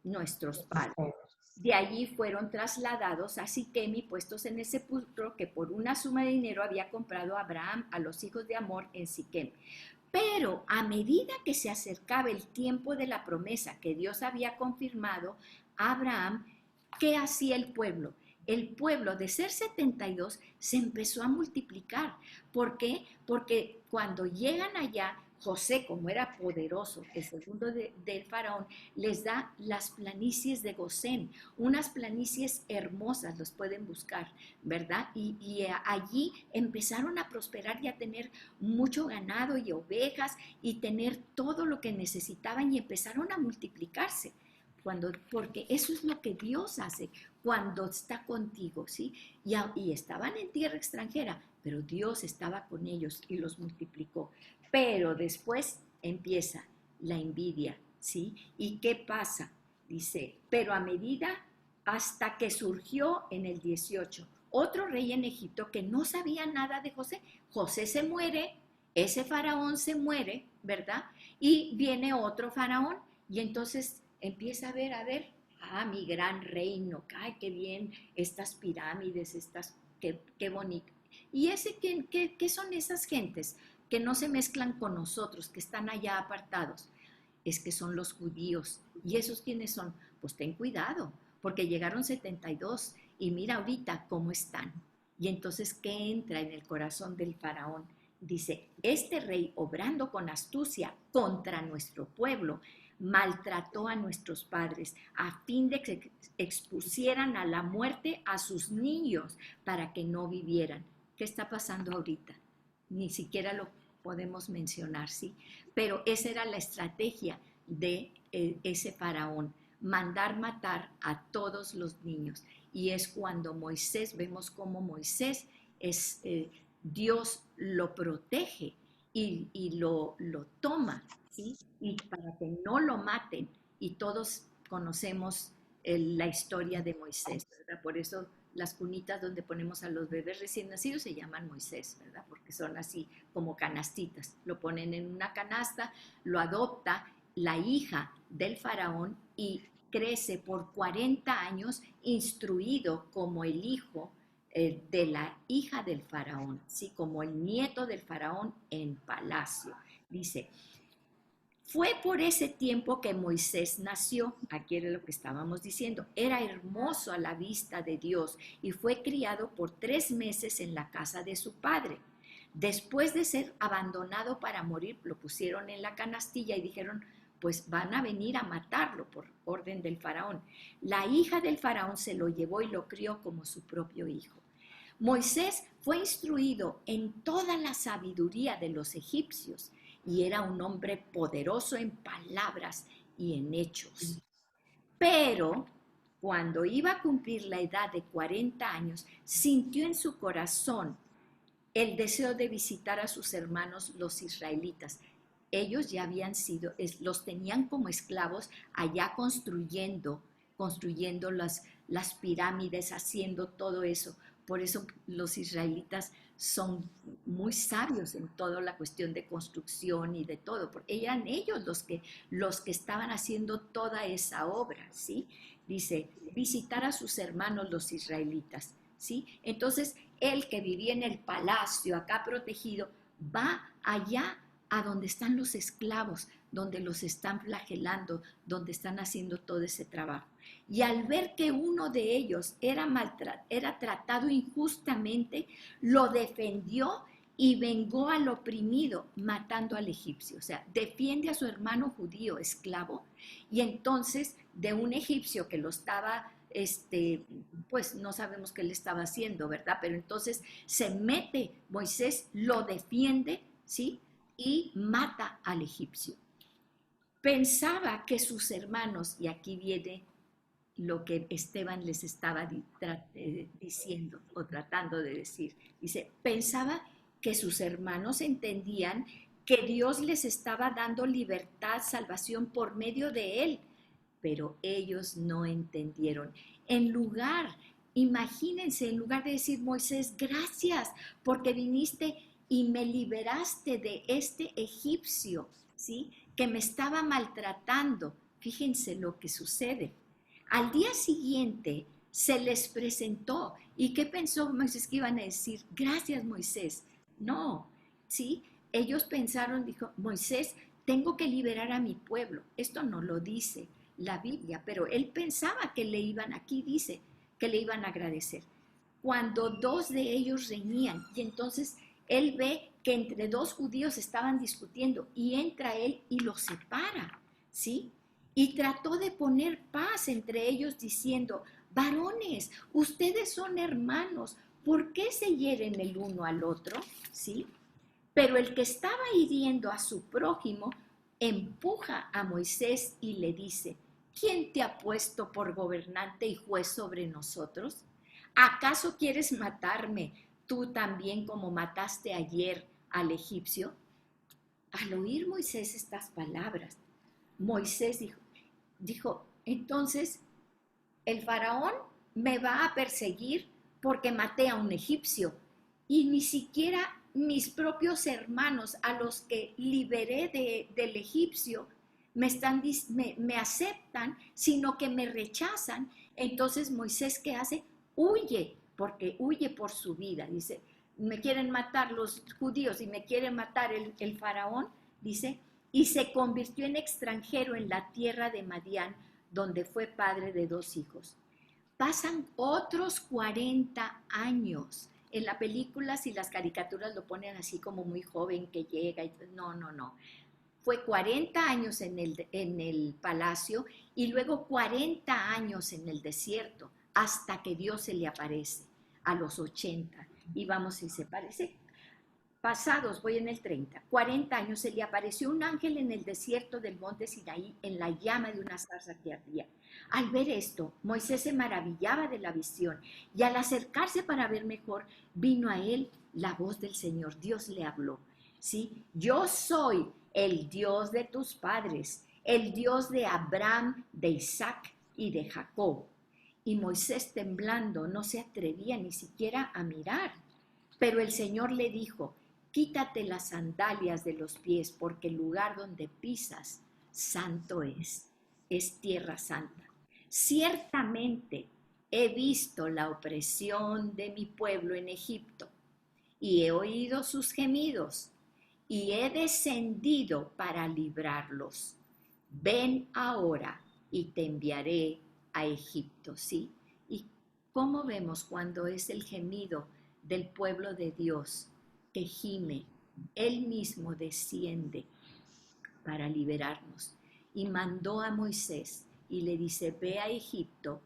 nuestros padres. De allí fueron trasladados a Siquem y puestos en el sepulcro que por una suma de dinero había comprado Abraham a los hijos de Amor en Siquem. Pero a medida que se acercaba el tiempo de la promesa que Dios había confirmado a Abraham, ¿qué hacía el pueblo? El pueblo de ser 72 se empezó a multiplicar. ¿Por qué? Porque cuando llegan allá, José, como era poderoso, el segundo del faraón, les da las planicies de Gosén, unas planicies hermosas, los pueden buscar, ¿verdad? Y allí empezaron a prosperar y a tener mucho ganado y ovejas y tener todo lo que necesitaban y empezaron a multiplicarse. Porque eso es lo que Dios hace cuando está contigo, ¿sí? Y estaban en tierra extranjera, pero Dios estaba con ellos y los multiplicó. Pero después empieza la envidia, ¿sí? ¿Y qué pasa? Dice, pero a medida hasta que surgió en el 18 otro rey en Egipto que no sabía nada de José. José se muere, ese faraón se muere, ¿verdad? Y viene otro faraón y entonces empieza a ver, mi gran reino, ay, qué bien, estas pirámides, qué bonito. ¿Y qué son esas gentes que no se mezclan con nosotros, que están allá apartados? Es que son los judíos. ¿Y esos quiénes son? Pues ten cuidado, porque llegaron 72 y mira ahorita cómo están. Y entonces, ¿qué entra en el corazón del faraón? Dice, este rey, obrando con astucia contra nuestro pueblo, maltrató a nuestros padres a fin de que expusieran a la muerte a sus niños para que no vivieran. ¿Qué está pasando ahorita? Ni siquiera lo podemos mencionar, ¿sí? Pero esa era la estrategia de ese faraón, mandar matar a todos los niños. Y es cuando Moisés, vemos cómo Moisés Dios lo protege y lo toma, ¿sí? Y para que no lo maten. Y todos conocemos la historia de Moisés, ¿verdad? Por eso las cunitas donde ponemos a los bebés recién nacidos se llaman Moisés, ¿verdad? Porque son así como canastitas. Lo ponen en una canasta, lo adopta la hija del faraón y crece por 40 años instruido como el hijo de la hija del faraón, ¿sí? Como el nieto del faraón en palacio. Dice, fue por ese tiempo que Moisés nació, aquí era lo que estábamos diciendo, era hermoso a la vista de Dios y fue criado por 3 meses en la casa de su padre. Después de ser abandonado para morir, lo pusieron en la canastilla y dijeron, pues van a venir a matarlo por orden del faraón. La hija del faraón se lo llevó y lo crió como su propio hijo. Moisés fue instruido en toda la sabiduría de los egipcios y era un hombre poderoso en palabras y en hechos. Pero cuando iba a cumplir la edad de 40 años, sintió en su corazón el deseo de visitar a sus hermanos los israelitas. Ellos ya habían sido, los tenían como esclavos allá construyendo las pirámides, haciendo todo eso. Por eso los israelitas son muy sabios en toda la cuestión de construcción y de todo, porque eran ellos los que estaban haciendo toda esa obra, ¿sí? Dice, visitar a sus hermanos los israelitas, ¿sí? Entonces, él que vivía en el palacio, acá protegido, va allá a donde están los esclavos, donde los están flagelando, donde están haciendo todo ese trabajo. Y al ver que uno de ellos era tratado injustamente, lo defendió y vengó al oprimido, matando al egipcio. O sea, defiende a su hermano judío esclavo y entonces de un egipcio que lo estaba pues no sabemos qué le estaba haciendo, ¿verdad? Pero entonces se mete, Moisés lo defiende, ¿sí? Y mata al egipcio. Pensaba que sus hermanos, y aquí viene lo que Esteban les estaba diciendo o tratando de decir, dice, pensaba que sus hermanos entendían que Dios les estaba dando libertad, salvación por medio de él, pero ellos no entendieron. Imagínense, en lugar de decir, Moisés, gracias porque viniste y me liberaste de este egipcio, ¿sí? Que me estaba maltratando. Fíjense lo que sucede. Al día siguiente se les presentó. ¿Y qué pensó Moisés que iban a decir? Gracias, Moisés. No, ¿sí? Ellos pensaron, dijo, Moisés, tengo que liberar a mi pueblo. Esto no lo dice la Biblia, pero él pensaba que aquí dice, que le iban a agradecer. Cuando 2 de ellos reñían y entonces él ve que entre 2 judíos estaban discutiendo y entra él y los separa, ¿sí? Y trató de poner paz entre ellos diciendo, varones, ustedes son hermanos, ¿por qué se hieren el uno al otro? ¿Sí? Pero el que estaba hiriendo a su prójimo empuja a Moisés y le dice, ¿quién te ha puesto por gobernante y juez sobre nosotros? ¿Acaso quieres matarme tú también como mataste ayer al egipcio? Al oír Moisés estas palabras, Moisés dijo, entonces el faraón me va a perseguir porque maté a un egipcio y ni siquiera mis propios hermanos a los que liberé del egipcio me aceptan, sino que me rechazan. Entonces Moisés, ¿qué hace? Huye, porque huye por su vida. Dice, me quieren matar los judíos y me quiere matar el faraón, dice, y se convirtió en extranjero en la tierra de Madián, donde fue padre de 2 hijos. Pasan otros 40 años. En la película, si las caricaturas lo ponen así como muy joven que llega, no, no, no. Fue 40 años en el palacio y luego 40 años en el desierto, hasta que Dios se le aparece a los 80. Y vamos, si se parece, pasados, voy en el 30, 40 años, se le apareció un ángel en el desierto del monte Sinaí en la llama de una zarza que ardía. Al ver esto, Moisés se maravillaba de la visión y al acercarse para ver mejor, vino a él la voz del Señor. Dios le habló, ¿sí? Yo soy el Dios de tus padres, el Dios de Abraham, de Isaac y de Jacob. Y Moisés, temblando, no se atrevía ni siquiera a mirar. Pero el Señor le dijo, quítate las sandalias de los pies, porque el lugar donde pisas santo es tierra santa. Ciertamente he visto la opresión de mi pueblo en Egipto y he oído sus gemidos y he descendido para librarlos. Ven ahora y te enviaré a Egipto, ¿sí? ¿Y cómo vemos cuando es el gemido del pueblo de Dios que gime? Él mismo desciende para liberarnos y mandó a Moisés y le dice, ve a Egipto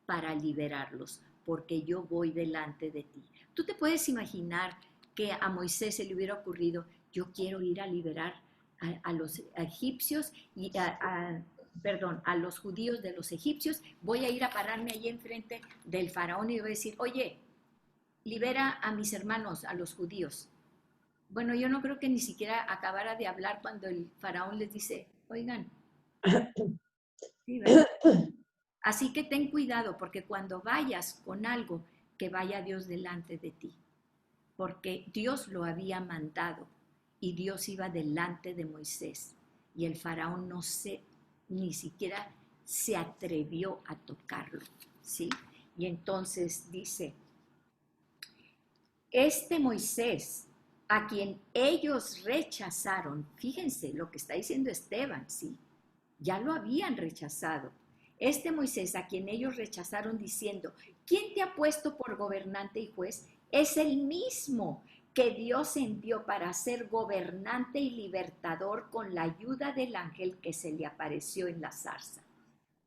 para liberarlos, porque yo voy delante de ti. Tú te puedes imaginar que a Moisés se le hubiera ocurrido, yo quiero ir a liberar a los egipcios y a los judíos de los egipcios, voy a ir a pararme ahí enfrente del faraón y voy a decir, oye, libera a mis hermanos, a los judíos. Bueno, yo no creo que ni siquiera acabara de hablar cuando el faraón les dice, oigan, sí, ¿verdad? Así que ten cuidado, porque cuando vayas con algo, que vaya Dios delante de ti, porque Dios lo había mandado y Dios iba delante de Moisés y el faraón ni siquiera se atrevió a tocarlo, ¿sí? Y entonces dice, este Moisés, a quien ellos rechazaron, fíjense lo que está diciendo Esteban, ¿sí? Ya lo habían rechazado. Este Moisés, a quien ellos rechazaron diciendo, ¿quién te ha puesto por gobernante y juez? Es el mismo que Dios envió para ser gobernante y libertador con la ayuda del ángel que se le apareció en la zarza.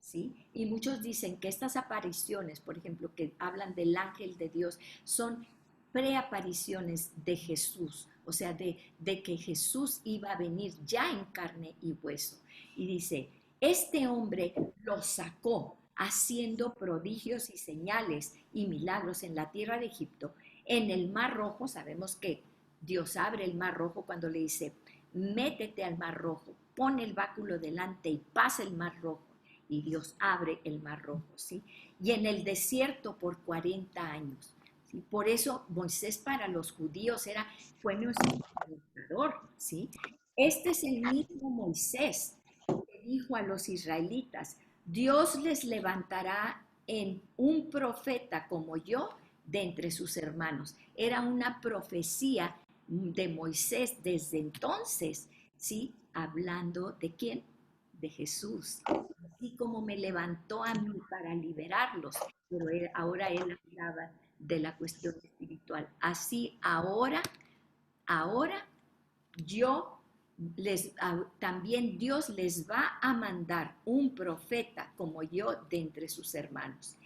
¿Sí? Y muchos dicen que estas apariciones, por ejemplo, que hablan del ángel de Dios, son preapariciones de Jesús, o sea, de que Jesús iba a venir ya en carne y hueso. Y dice, este hombre lo sacó haciendo prodigios y señales y milagros en la tierra de Egipto, en el Mar Rojo. Sabemos que Dios abre el Mar Rojo cuando le dice, métete al Mar Rojo, pon el báculo delante y pasa el Mar Rojo. Y Dios abre el Mar Rojo, ¿sí? Y en el desierto por 40 años. ¿Sí? Por eso Moisés para los judíos fue nuestro libertador, ¿sí? Este es el mismo Moisés que dijo a los israelitas, Dios les levantará en un profeta como yo de entre sus hermanos. Era una profecía de Moisés desde entonces, ¿sí? Hablando de quién, de Jesús. Así como me levantó a mí para liberarlos, pero ahora él hablaba de la cuestión espiritual. Así ahora yo también Dios les va a mandar un profeta como yo de entre sus hermanos.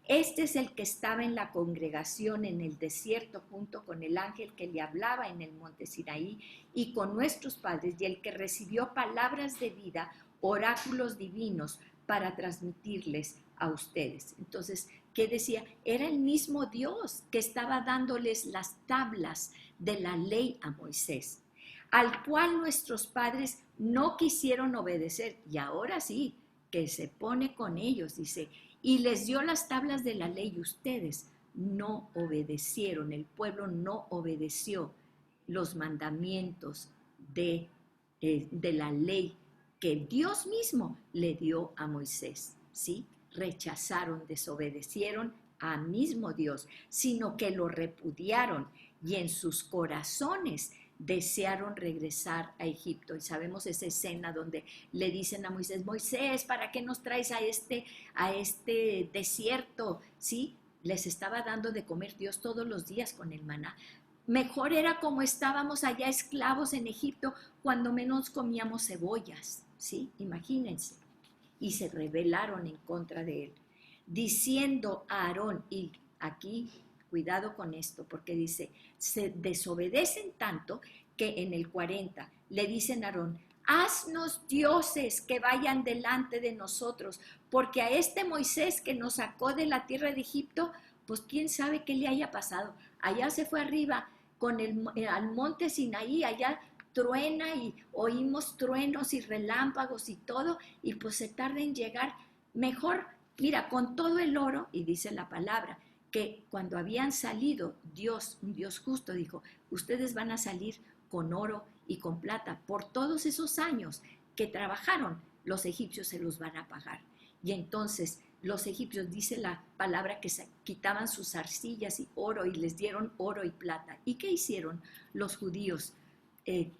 Este es el que estaba en la congregación en el desierto junto con el ángel que le hablaba en el monte Sinaí y con nuestros padres, y el que recibió palabras de vida, oráculos divinos para transmitirles a ustedes. Entonces, ¿qué decía? Era el mismo Dios que estaba dándoles las tablas de la ley a Moisés, al cual nuestros padres no quisieron obedecer, y ahora sí, que se pone con ellos, dice, y les dio las tablas de la ley y ustedes no obedecieron, el pueblo no obedeció los mandamientos de la ley que Dios mismo le dio a Moisés, ¿sí? Rechazaron, desobedecieron a mismo Dios, sino que lo repudiaron y en sus corazones desearon regresar a Egipto. Y sabemos esa escena donde le dicen a Moisés, Moisés, ¿para qué nos traes a este desierto? ¿Sí? Les estaba dando de comer Dios todos los días con el maná. Mejor era como estábamos allá esclavos en Egipto, cuando menos comíamos cebollas, ¿sí? Imagínense. Y se rebelaron en contra de él, diciendo a Aarón, y aquí cuidado con esto, porque dice, se desobedecen tanto que en el 40 le dicen a Aarón, haznos dioses que vayan delante de nosotros, porque a este Moisés que nos sacó de la tierra de Egipto, pues quién sabe qué le haya pasado. Allá se fue arriba al monte Sinaí, allá truena y oímos truenos y relámpagos y todo, y pues se tarda en llegar. Mejor, mira, con todo el oro, y dice la palabra, que cuando habían salido, Dios, un Dios justo, dijo, ustedes van a salir con oro y con plata. Por todos esos años que trabajaron, los egipcios se los van a pagar. Y entonces los egipcios, dice la palabra, que se quitaban sus arcillas y oro y les dieron oro y plata. ¿Y qué hicieron los judíos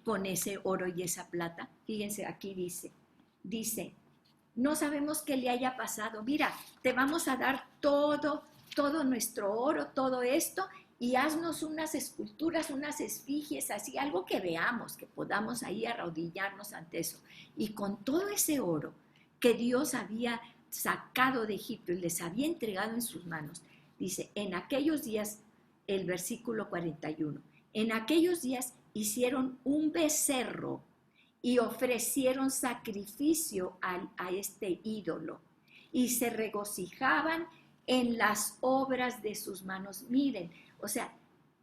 con ese oro y esa plata? Fíjense, aquí dice, no sabemos qué le haya pasado. Mira, te vamos a dar todo nuestro oro, todo esto, y haznos unas esculturas, unas esfinges, así, algo que veamos, que podamos ahí arrodillarnos ante eso. Y con todo ese oro que Dios había sacado de Egipto y les había entregado en sus manos, dice, en aquellos días, el versículo 41, en aquellos días hicieron un becerro y ofrecieron sacrificio a este ídolo y se regocijaban en las obras de sus manos. Miren, o sea,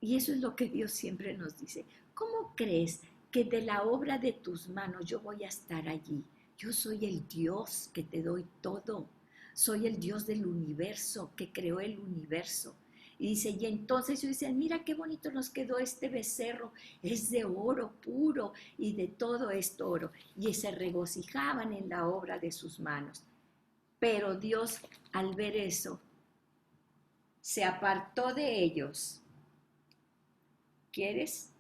y eso es lo que Dios siempre nos dice. ¿Cómo crees que de la obra de tus manos yo voy a estar allí? Yo soy el Dios que te doy todo. Soy el Dios del universo, que creó el universo. Y dice, y entonces ellos dicen, mira qué bonito nos quedó este becerro, es de oro puro y de todo esto oro. Y se regocijaban en la obra de sus manos. Pero Dios, al ver eso, se apartó de ellos. ¿Quieres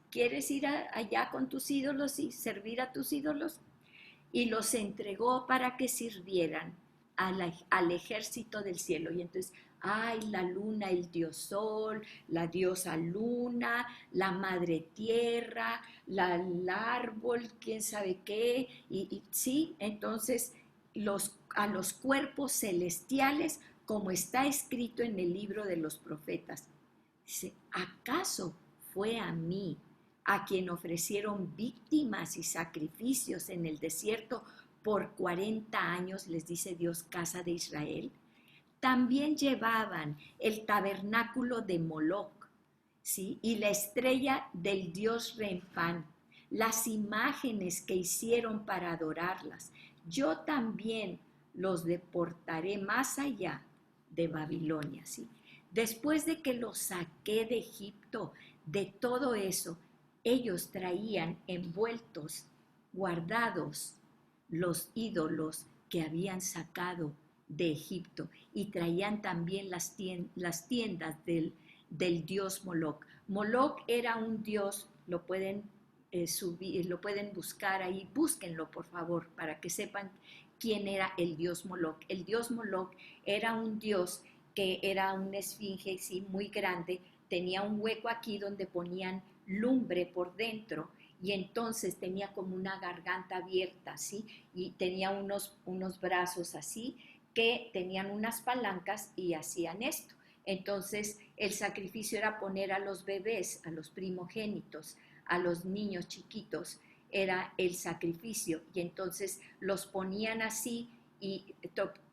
ir allá con tus ídolos y servir a tus ídolos? Y los entregó para que sirvieran al ejército del cielo. Y entonces, ay, la luna, el dios sol, la diosa luna, la madre tierra, el árbol, quién sabe qué. Y sí, entonces a los cuerpos celestiales, como está escrito en el libro de los profetas. Dice, ¿acaso fue a mí a quien ofrecieron víctimas y sacrificios en el desierto por 40 años, les dice Dios, casa de Israel? También llevaban el tabernáculo de Moloc, ¿sí? Y la estrella del dios Renfán, las imágenes que hicieron para adorarlas. Yo también los deportaré más allá de Babilonia, ¿sí? Después de que los saqué de Egipto, de todo eso, ellos traían envueltos, guardados, los ídolos que habían sacado de Egipto, y traían también las tiendas del dios Moloc. Moloc era un dios, lo pueden lo pueden buscar ahí, búsquenlo por favor, para que sepan quién era el dios Moloc. El dios Moloc era un dios que era una esfinge, sí, muy grande, tenía un hueco aquí donde ponían lumbre por dentro, y entonces tenía como una garganta abierta, ¿sí? Y tenía unos brazos así, que tenían unas palancas y hacían esto. Entonces el sacrificio era poner a los bebés, a los primogénitos, a los niños chiquitos, era el sacrificio, y entonces los ponían así y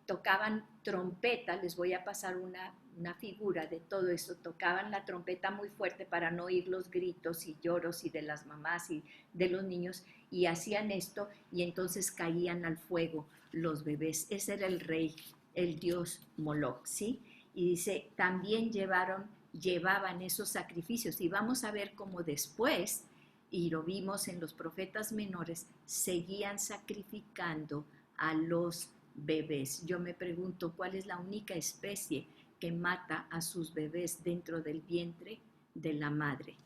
tocaban trompeta. Les voy a pasar una figura de todo eso. Tocaban la trompeta muy fuerte para no oír los gritos y lloros y de las mamás y de los niños, y hacían esto, y entonces caían al fuego los bebés. Ese era el rey, el dios Moloc, ¿sí? Y dice, también llevaban esos sacrificios, y vamos a ver cómo después y lo vimos en los profetas menores, seguían sacrificando a los bebés. Yo me pregunto, ¿cuál es la única especie que mata a sus bebés dentro del vientre de la madre?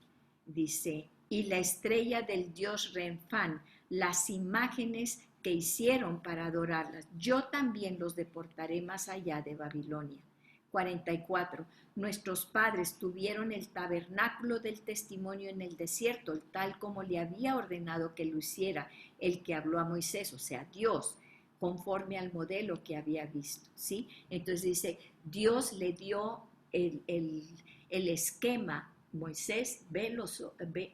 Dice, y la estrella del dios Renfán, las imágenes que hicieron para adorarlas, yo también los deportaré más allá de Babilonia. 44. Nuestros padres tuvieron el tabernáculo del testimonio en el desierto, tal como le había ordenado que lo hiciera el que habló a Moisés, o sea, Dios, conforme al modelo que había visto, ¿sí? Entonces dice, Dios le dio el esquema. Moisés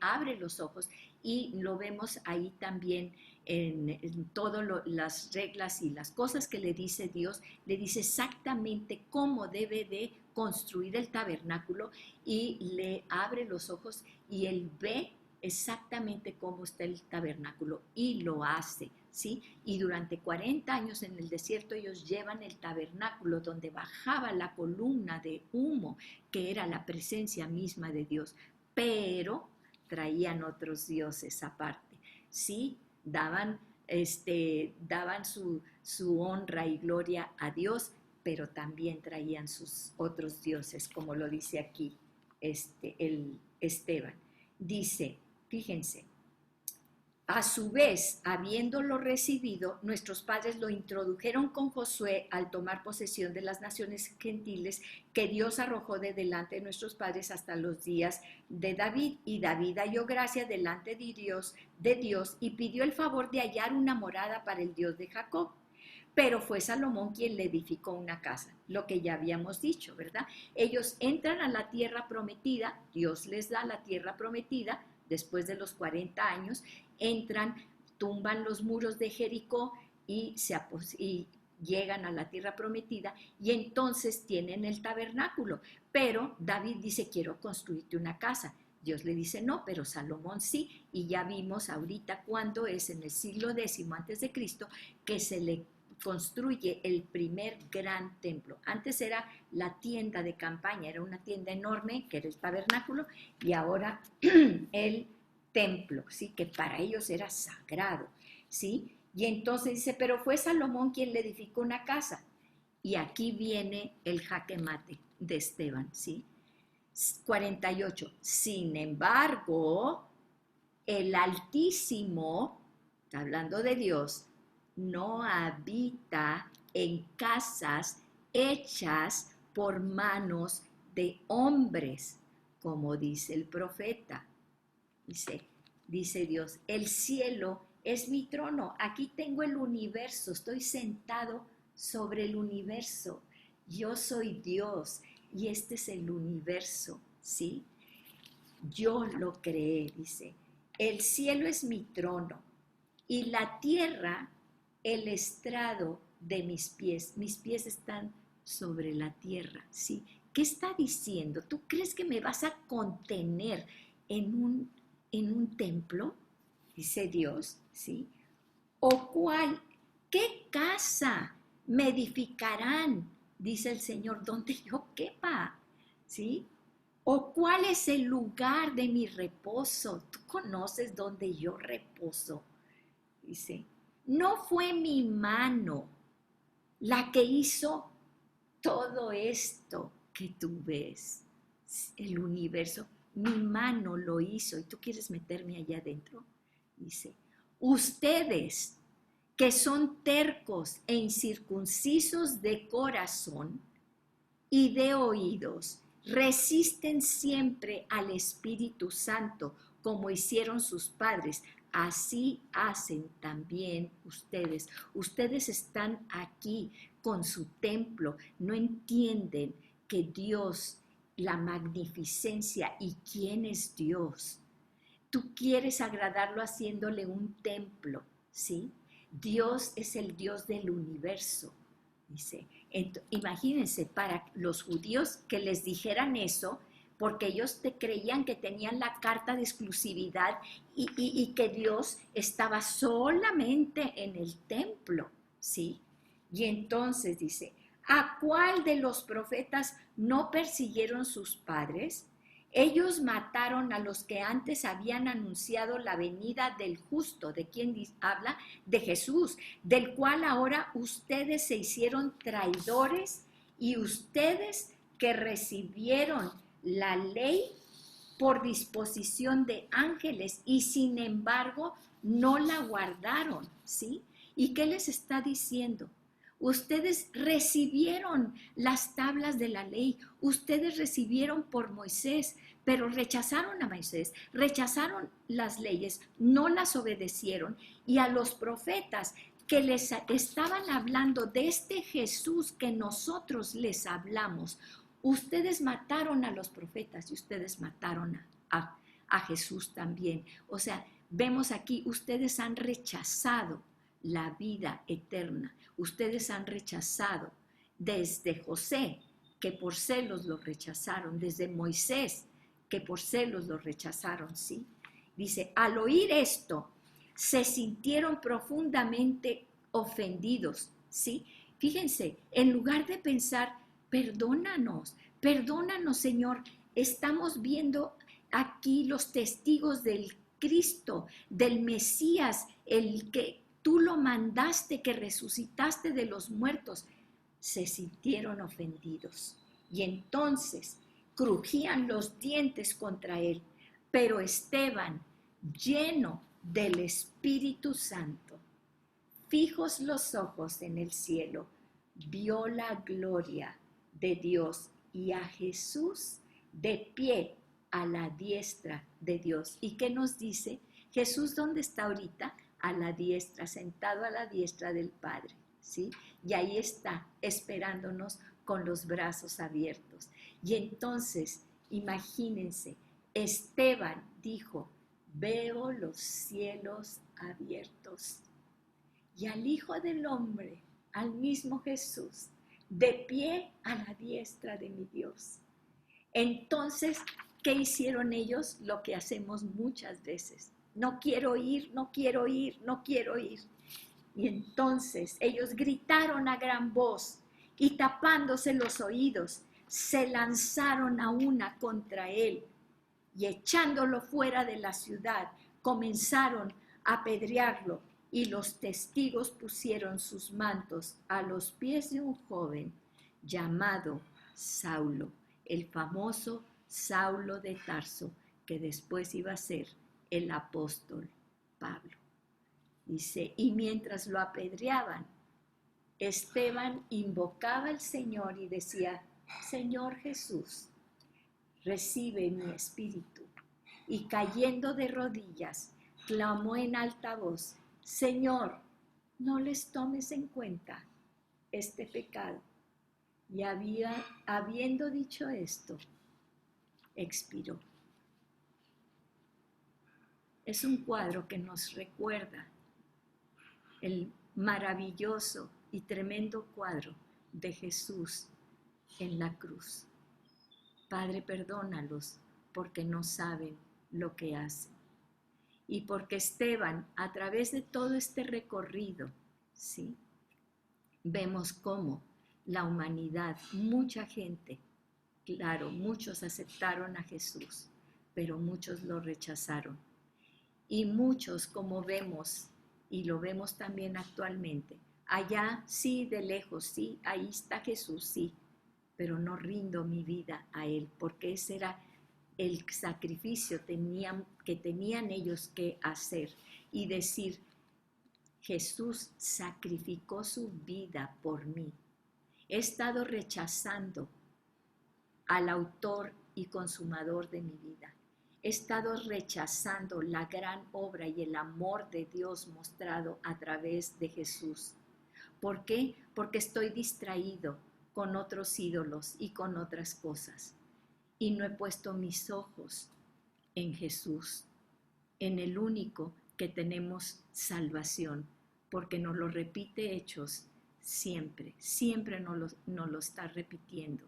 abre los ojos y lo vemos ahí también en todas las reglas y las cosas que le dice Dios, le dice exactamente cómo debe de construir el tabernáculo y le abre los ojos y él ve exactamente cómo está el tabernáculo y lo hace, ¿sí? Y durante 40 años en el desierto ellos llevan el tabernáculo donde bajaba la columna de humo, que era la presencia misma de Dios, pero traían otros dioses aparte, ¿sí? Daban su honra y gloria a Dios, pero también traían sus otros dioses, como lo dice aquí el Esteban. Dice, fíjense, a su vez, habiéndolo recibido, nuestros padres lo introdujeron con Josué al tomar posesión de las naciones gentiles que Dios arrojó de delante de nuestros padres hasta los días de David. Y David halló gracia delante de Dios y pidió el favor de hallar una morada para el Dios de Jacob. Pero fue Salomón quien le edificó una casa, lo que ya habíamos dicho, ¿verdad? Ellos entran a la tierra prometida, Dios les da la tierra prometida después de los 40 años, entran, tumban los muros de Jericó y llegan a la tierra prometida y entonces tienen el tabernáculo. Pero David dice, quiero construirte una casa. Dios le dice, no, pero Salomón sí. Y ya vimos ahorita cuando es en el siglo X antes de Cristo que se le construye el primer gran templo. Antes era la tienda de campaña, era una tienda enorme que era el tabernáculo y ahora el templo, ¿sí? Que para ellos era sagrado, ¿sí? Y entonces dice, pero fue Salomón quien le edificó una casa. Y aquí viene el jaque mate de Esteban, ¿sí? 48. Sin embargo, el Altísimo, hablando de Dios, no habita en casas hechas por manos de hombres, como dice el profeta. Dice Dios, el cielo es mi trono, aquí tengo el universo, estoy sentado sobre el universo, yo soy Dios y este es el universo, ¿sí? Yo lo creé, dice, el cielo es mi trono y la tierra el estrado de mis pies están sobre la tierra, ¿sí? ¿Qué está diciendo? ¿Tú crees que me vas a contener en un templo? Dice Dios, ¿sí? ¿Qué casa me edificarán? Dice el Señor, donde yo quepa, ¿sí? ¿O cuál es el lugar de mi reposo? ¿Tú conoces dónde yo reposo? Dice, no fue mi mano la que hizo todo esto que tú ves, el universo. Mi mano lo hizo y tú quieres meterme allá adentro. Dice, ustedes que son tercos e incircuncisos de corazón y de oídos, resisten siempre al Espíritu Santo como hicieron sus padres. Así hacen también ustedes. Ustedes están aquí con su templo. No entienden que Dios, la magnificencia y quién es Dios. Tú quieres agradarlo haciéndole un templo, ¿sí? Dios es el Dios del universo, dice. Imagínense, para los judíos que les dijeran eso, porque ellos creían que tenían la carta de exclusividad y que Dios estaba solamente en el templo, ¿sí? Y entonces dice, ¿a cuál de los profetas no persiguieron sus padres? Ellos mataron a los que antes habían anunciado la venida del justo. ¿De quién habla? De Jesús, del cual ahora ustedes se hicieron traidores, y ustedes que recibieron la ley por disposición de ángeles y sin embargo no la guardaron, ¿sí? ¿Y qué les está diciendo? Ustedes recibieron las tablas de la ley, ustedes recibieron por Moisés, pero rechazaron a Moisés, rechazaron las leyes, no las obedecieron, y a los profetas que les estaban hablando de este Jesús que nosotros les hablamos, ustedes mataron a los profetas y ustedes mataron a Jesús también. O sea, vemos aquí, ustedes han rechazado la vida eterna. Ustedes han rechazado desde José, que por celos lo rechazaron, desde Moisés, que por celos lo rechazaron, ¿sí? Dice, al oír esto, se sintieron profundamente ofendidos, ¿sí? Fíjense, en lugar de pensar, perdónanos, perdónanos, Señor, estamos viendo aquí los testigos del Cristo, del Mesías, el que tú lo mandaste, que resucitaste de los muertos. Se sintieron ofendidos y entonces crujían los dientes contra él. Pero Esteban, lleno del Espíritu Santo, fijos los ojos en el cielo, vio la gloria de Dios y a Jesús de pie a la diestra de Dios. ¿Y qué nos dice? Jesús, ¿dónde está ahorita? A la diestra, sentado a la diestra del Padre, ¿sí? Y ahí está, esperándonos con los brazos abiertos. Y entonces, imagínense, Esteban dijo, veo los cielos abiertos y al Hijo del Hombre, al mismo Jesús, de pie a la diestra de mi Dios. Entonces, ¿qué hicieron ellos? Lo que hacemos muchas veces. No quiero ir, no quiero ir, no quiero ir. Y entonces ellos gritaron a gran voz y tapándose los oídos, se lanzaron a una contra él y echándolo fuera de la ciudad, comenzaron a apedrearlo, y los testigos pusieron sus mantos a los pies de un joven llamado Saulo, el famoso Saulo de Tarso, que después iba a ser el apóstol Pablo. Dice, y mientras lo apedreaban, Esteban invocaba al Señor y decía, Señor Jesús, recibe mi espíritu. Y cayendo de rodillas, clamó en alta voz, Señor, no les tomes en cuenta este pecado. Y habiendo dicho esto, expiró. Es un cuadro que nos recuerda el maravilloso y tremendo cuadro de Jesús en la cruz. Padre, perdónalos porque no saben lo que hacen. Y porque Esteban, a través de todo este recorrido, ¿sí? Vemos cómo la humanidad, mucha gente, claro, muchos aceptaron a Jesús, pero muchos lo rechazaron. Y muchos, como vemos, y lo vemos también actualmente, allá sí, de lejos, sí, ahí está Jesús, sí, pero no rindo mi vida a Él, porque ese era el sacrificio que tenían ellos que hacer y decir, Jesús sacrificó su vida por mí. He estado rechazando al autor y consumador de mi vida. He estado rechazando la gran obra y el amor de Dios mostrado a través de Jesús. ¿Por qué? Porque estoy distraído con otros ídolos y con otras cosas. Y no he puesto mis ojos en Jesús, en el único que tenemos salvación, porque nos lo repite Hechos siempre, siempre nos lo está repitiendo.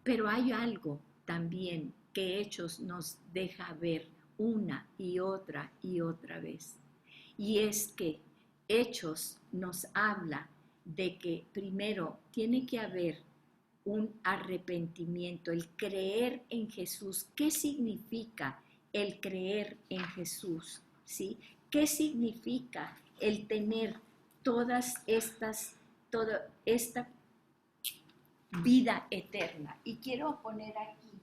Pero hay algo también que Hechos nos deja ver una y otra vez. Y es que Hechos nos habla de que primero tiene que haber un arrepentimiento, el creer en Jesús. ¿Qué significa el creer en Jesús? ¿Sí? ¿Qué significa el tener toda esta vida eterna? Y quiero poner aquí,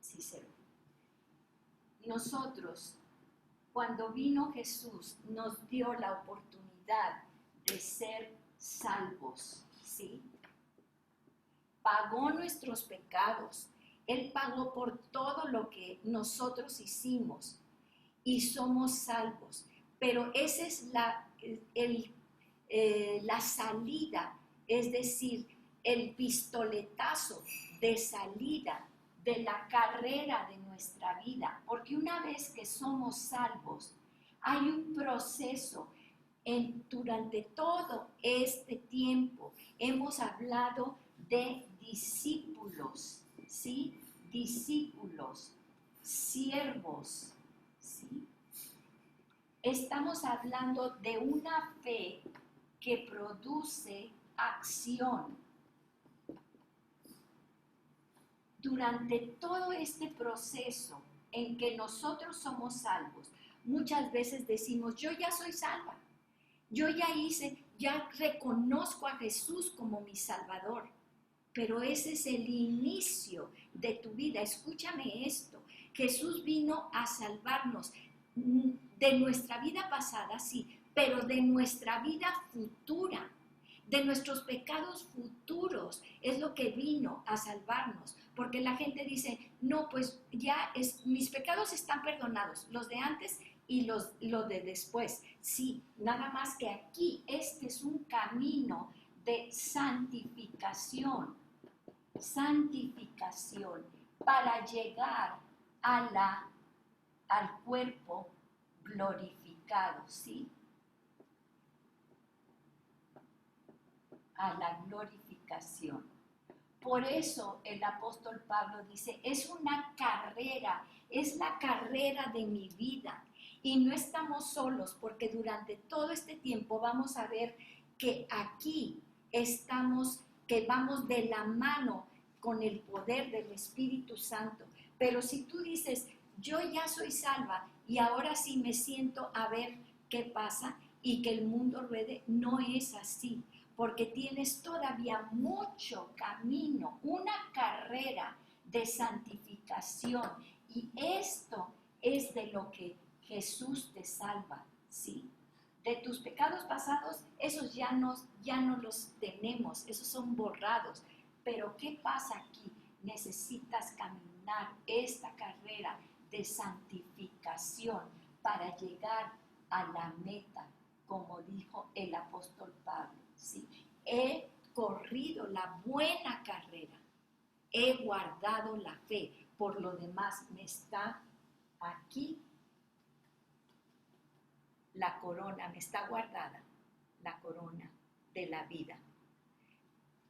si se ve. Nosotros, cuando vino Jesús, nos dio la oportunidad de ser salvos, ¿sí? Pagó nuestros pecados. Él pagó por todo lo que nosotros hicimos y somos salvos. Pero esa es la salida, es decir, el pistoletazo de salida de la carrera de nuestra vida. Porque una vez que somos salvos, hay un proceso. Durante todo este tiempo hemos hablado de discípulos, ¿sí? Discípulos, siervos, ¿sí? Estamos hablando de una fe que produce acción. Durante todo este proceso en que nosotros somos salvos, muchas veces decimos, yo ya soy salva, yo ya reconozco a Jesús como mi Salvador, pero ese es el inicio de tu vida. Escúchame esto, Jesús vino a salvarnos de nuestra vida pasada, sí, pero de nuestra vida futura, de nuestros pecados futuros, es lo que vino a salvarnos, porque la gente dice, no, pues mis pecados están perdonados, los de antes y los de después. Sí, nada más que aquí este es un camino de santificación para llegar al cuerpo glorificado, ¿sí? A la glorificación. Por eso el apóstol Pablo dice, es una carrera, es la carrera de mi vida. Y no estamos solos, porque durante todo este tiempo vamos a ver que aquí que vamos de la mano con el poder del Espíritu Santo. Pero si tú dices, yo ya soy salva y ahora sí me siento a ver qué pasa y que el mundo ruede, no es así, porque tienes todavía mucho camino, una carrera de santificación, y esto es de lo que Jesús te salva, ¿sí? De tus pecados pasados, esos ya no los tenemos, esos son borrados. Pero ¿qué pasa aquí? Necesitas caminar esta carrera de santificación para llegar a la meta, como dijo el apóstol Pablo, ¿sí? He corrido la buena carrera, he guardado la fe, por lo demás me está aquí la corona, me está guardada la corona de la vida.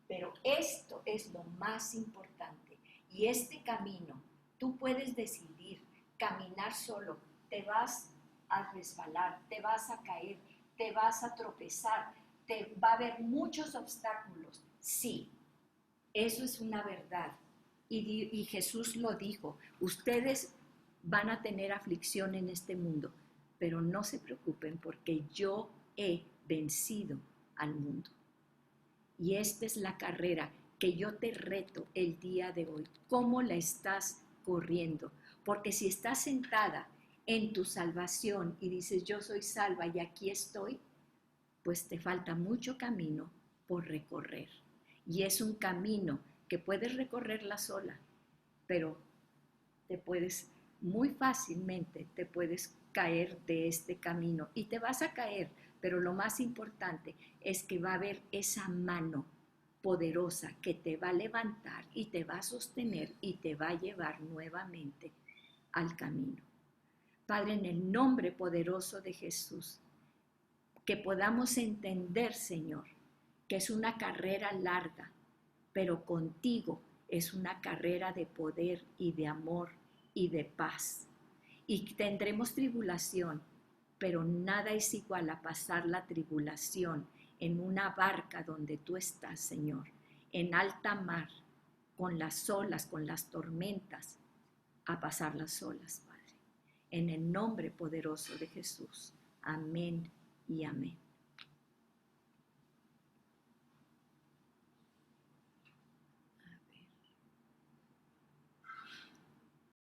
Pero esto es lo más importante, y este camino, tú puedes decidir caminar solo, te vas a resbalar, te vas a caer, te vas a tropezar, va a haber muchos obstáculos, sí, eso es una verdad. Y Jesús lo dijo, ustedes van a tener aflicción en este mundo, pero no se preocupen porque yo he vencido al mundo. Y esta es la carrera que yo te reto el día de hoy. ¿Cómo la estás corriendo? Porque si estás sentada en tu salvación y dices, yo soy salva y aquí estoy, pues te falta mucho camino por recorrer. Y es un camino que puedes recorrerla sola, pero muy fácilmente te puedes caer de este camino y te vas a caer, pero lo más importante es que va a haber esa mano poderosa que te va a levantar y te va a sostener y te va a llevar nuevamente al camino. Padre, en el nombre poderoso de Jesús, que podamos entender, Señor, que es una carrera larga, pero contigo es una carrera de poder y de amor y de paz. Y tendremos tribulación, pero nada es igual a pasar la tribulación en una barca donde tú estás, Señor, en alta mar, con las olas, con las tormentas, a pasar las olas, Padre. En el nombre poderoso de Jesús. Amén y amén.